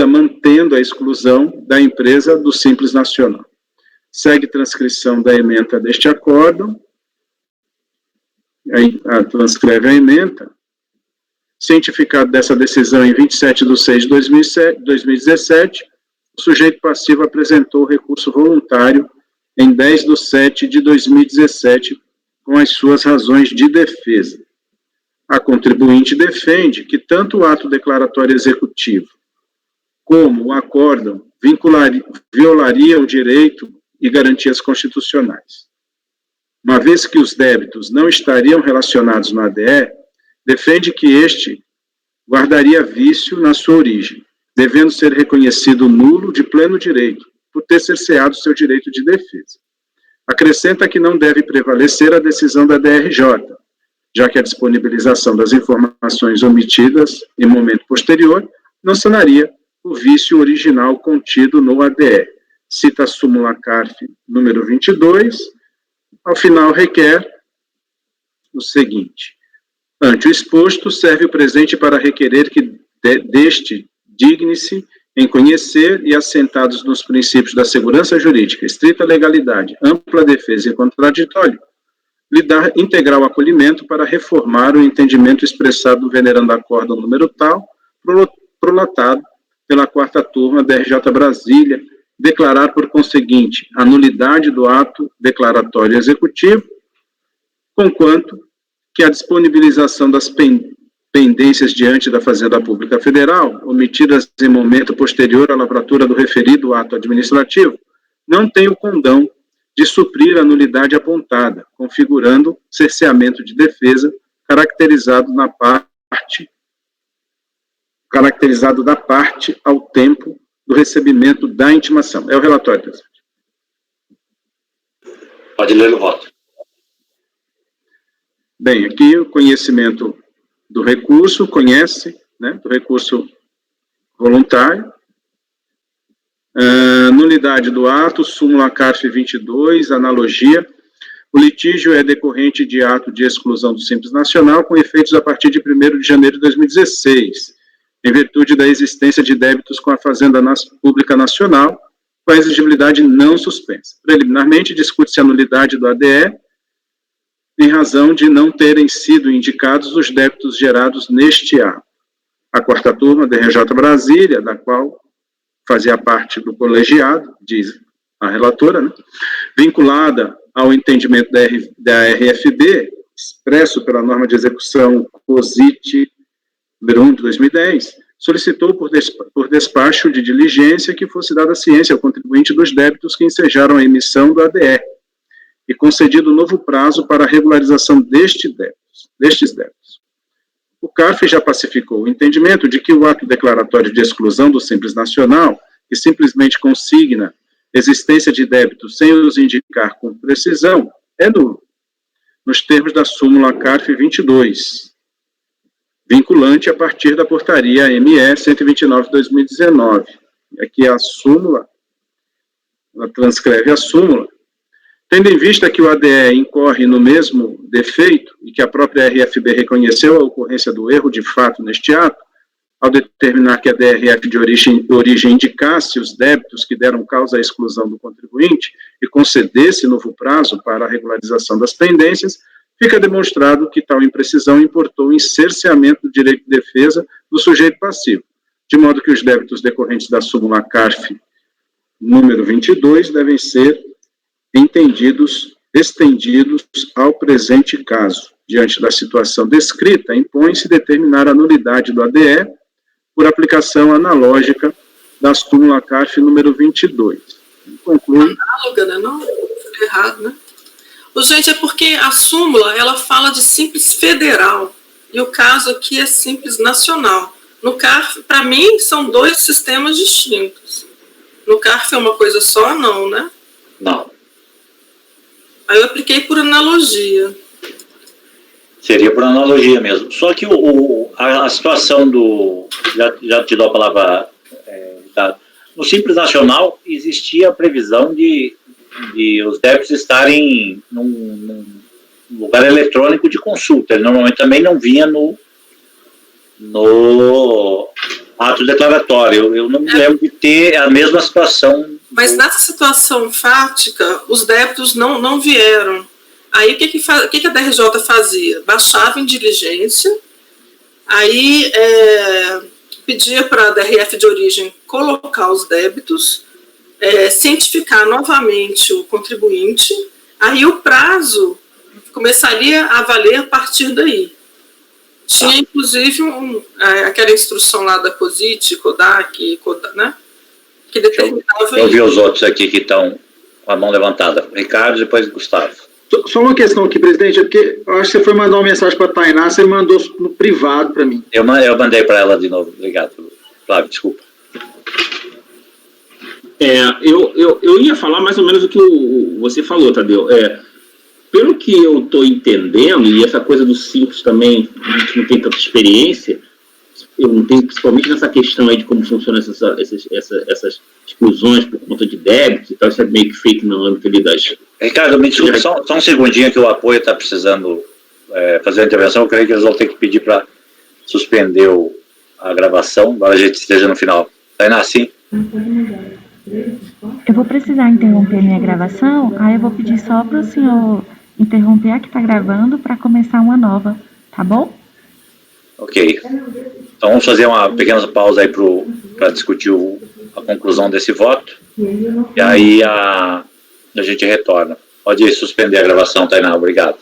mantendo a exclusão da empresa do Simples Nacional. Segue transcrição da ementa deste acórdão, aí transcreve a ementa, cientificado dessa decisão em 27/6/2017, o sujeito passivo apresentou recurso voluntário em 10/7/2017, com as suas razões de defesa. A contribuinte defende que tanto o ato declaratório executivo como o acórdão violaria o direito e garantias constitucionais. Uma vez que os débitos não estariam relacionados no ADE, defende que este guardaria vício na sua origem, devendo ser reconhecido nulo de pleno direito, por ter cerceado seu direito de defesa. Acrescenta que não deve prevalecer a decisão da DRJ, já que a disponibilização das informações omitidas em momento posterior não sanaria o vício original contido no ADE. Cita a súmula CARF número 22, ao final requer o seguinte: ante o exposto, serve o presente para requerer que deste digne-se em conhecer e assentados nos princípios da segurança jurídica, estrita legalidade, ampla defesa e contraditório, lhe dar integral acolhimento para reformar o entendimento expressado no venerando acórdão número tal, prolatado pela 4ª turma da RJ Brasília, declarar por conseguinte a nulidade do ato declaratório executivo, conquanto que a disponibilização das pendências diante da Fazenda Pública Federal, omitidas em momento posterior à lavratura do referido ato administrativo, não tem o condão de suprir a nulidade apontada, configurando cerceamento de defesa caracterizado da parte ao tempo do recebimento da intimação. É o relatório, presidente. Pode ler o voto. Bem, aqui o conhecimento do recurso, do recurso voluntário, nulidade do ato, súmula CARF 22, analogia. O litígio é decorrente de ato de exclusão do Simples Nacional, com efeitos a partir de 1º de janeiro de 2016, em virtude da existência de débitos com a Fazenda Pública Nacional, com a exigibilidade não suspensa. Preliminarmente, discute-se a nulidade do ADE, em razão de não terem sido indicados os débitos gerados neste ato. A 4ª turma da RJ Brasília, da qual fazia parte do colegiado, diz a relatora, vinculada ao entendimento da RFB, expresso pela norma de execução COSIT número 1 de 2010, solicitou por despacho de diligência que fosse dada ciência ao contribuinte dos débitos que ensejaram a emissão do ADE e concedido novo prazo para a regularização destes débitos. O CARF já pacificou o entendimento de que o ato declaratório de exclusão do Simples Nacional, que simplesmente consigna existência de débitos sem os indicar com precisão, é nulo, nos termos da súmula CARF 22, vinculante a partir da portaria ME 129/2019. Aqui a súmula, ela transcreve a súmula, tendo em vista que o ADE incorre no mesmo defeito e que a própria RFB reconheceu a ocorrência do erro de fato neste ato, ao determinar que a DRF de origem indicasse os débitos que deram causa à exclusão do contribuinte e concedesse novo prazo para a regularização das pendências, fica demonstrado que tal imprecisão importou em cerceamento do direito de defesa do sujeito passivo, de modo que os débitos decorrentes da súmula CARF número 22 devem ser estendidos ao presente caso. Diante da situação descrita, impõe-se determinar a nulidade do ADE por aplicação analógica da súmula CARF número 22. Conclui. Análoga, né? Não, errado, né? Gente, é porque a súmula, ela fala de simples federal, e o caso aqui é simples nacional. No CARF, para mim, são dois sistemas distintos. No CARF é uma coisa só, não, né? Não. Aí eu apliquei por analogia. Seria por analogia mesmo. Só que a situação do... Já te dou a palavra... no Simples Nacional, existia a previsão de os débitos estarem num lugar eletrônico de consulta. Ele normalmente também não vinha no ato declaratório. Eu não me lembro de ter a mesma situação. Mas nessa situação fática, os débitos não vieram. Aí o que a DRJ fazia? Baixava em diligência, aí pedia para a DRF de origem colocar os débitos, cientificar novamente o contribuinte, aí o prazo começaria a valer a partir daí. Tinha, inclusive, aquela instrução lá da COSIT, CODAC, né, que determinava... Eu vi os outros aqui que estão com a mão levantada. Ricardo, depois Gustavo. Só uma questão aqui, presidente, é porque eu acho que você foi mandar uma mensagem para a Tainá, você mandou no privado para mim. Eu mandei para ela de novo. Obrigado, Flávio, desculpa. Eu ia falar mais ou menos o que você falou, Tadeu. Pelo que eu estou entendendo, e essa coisa do simples também, a gente não tem tanta experiência, eu não tenho, principalmente nessa questão aí de como funcionam essas exclusões por conta de débitos e tal, isso é meio que feito no âmbito ali das... Ricardo, me desculpa, só um segundinho que o apoio está precisando fazer a intervenção. Eu creio que eles vão ter que pedir para suspender a gravação, embora a gente esteja no final. Tainá, sim? Eu vou precisar interromper minha gravação, aí eu vou pedir só para o senhor interromper a que está gravando para começar uma nova, tá bom? Ok. Então vamos fazer uma pequena pausa aí para discutir a conclusão desse voto. E aí a gente retorna. Pode suspender a gravação, Tainá. Obrigado.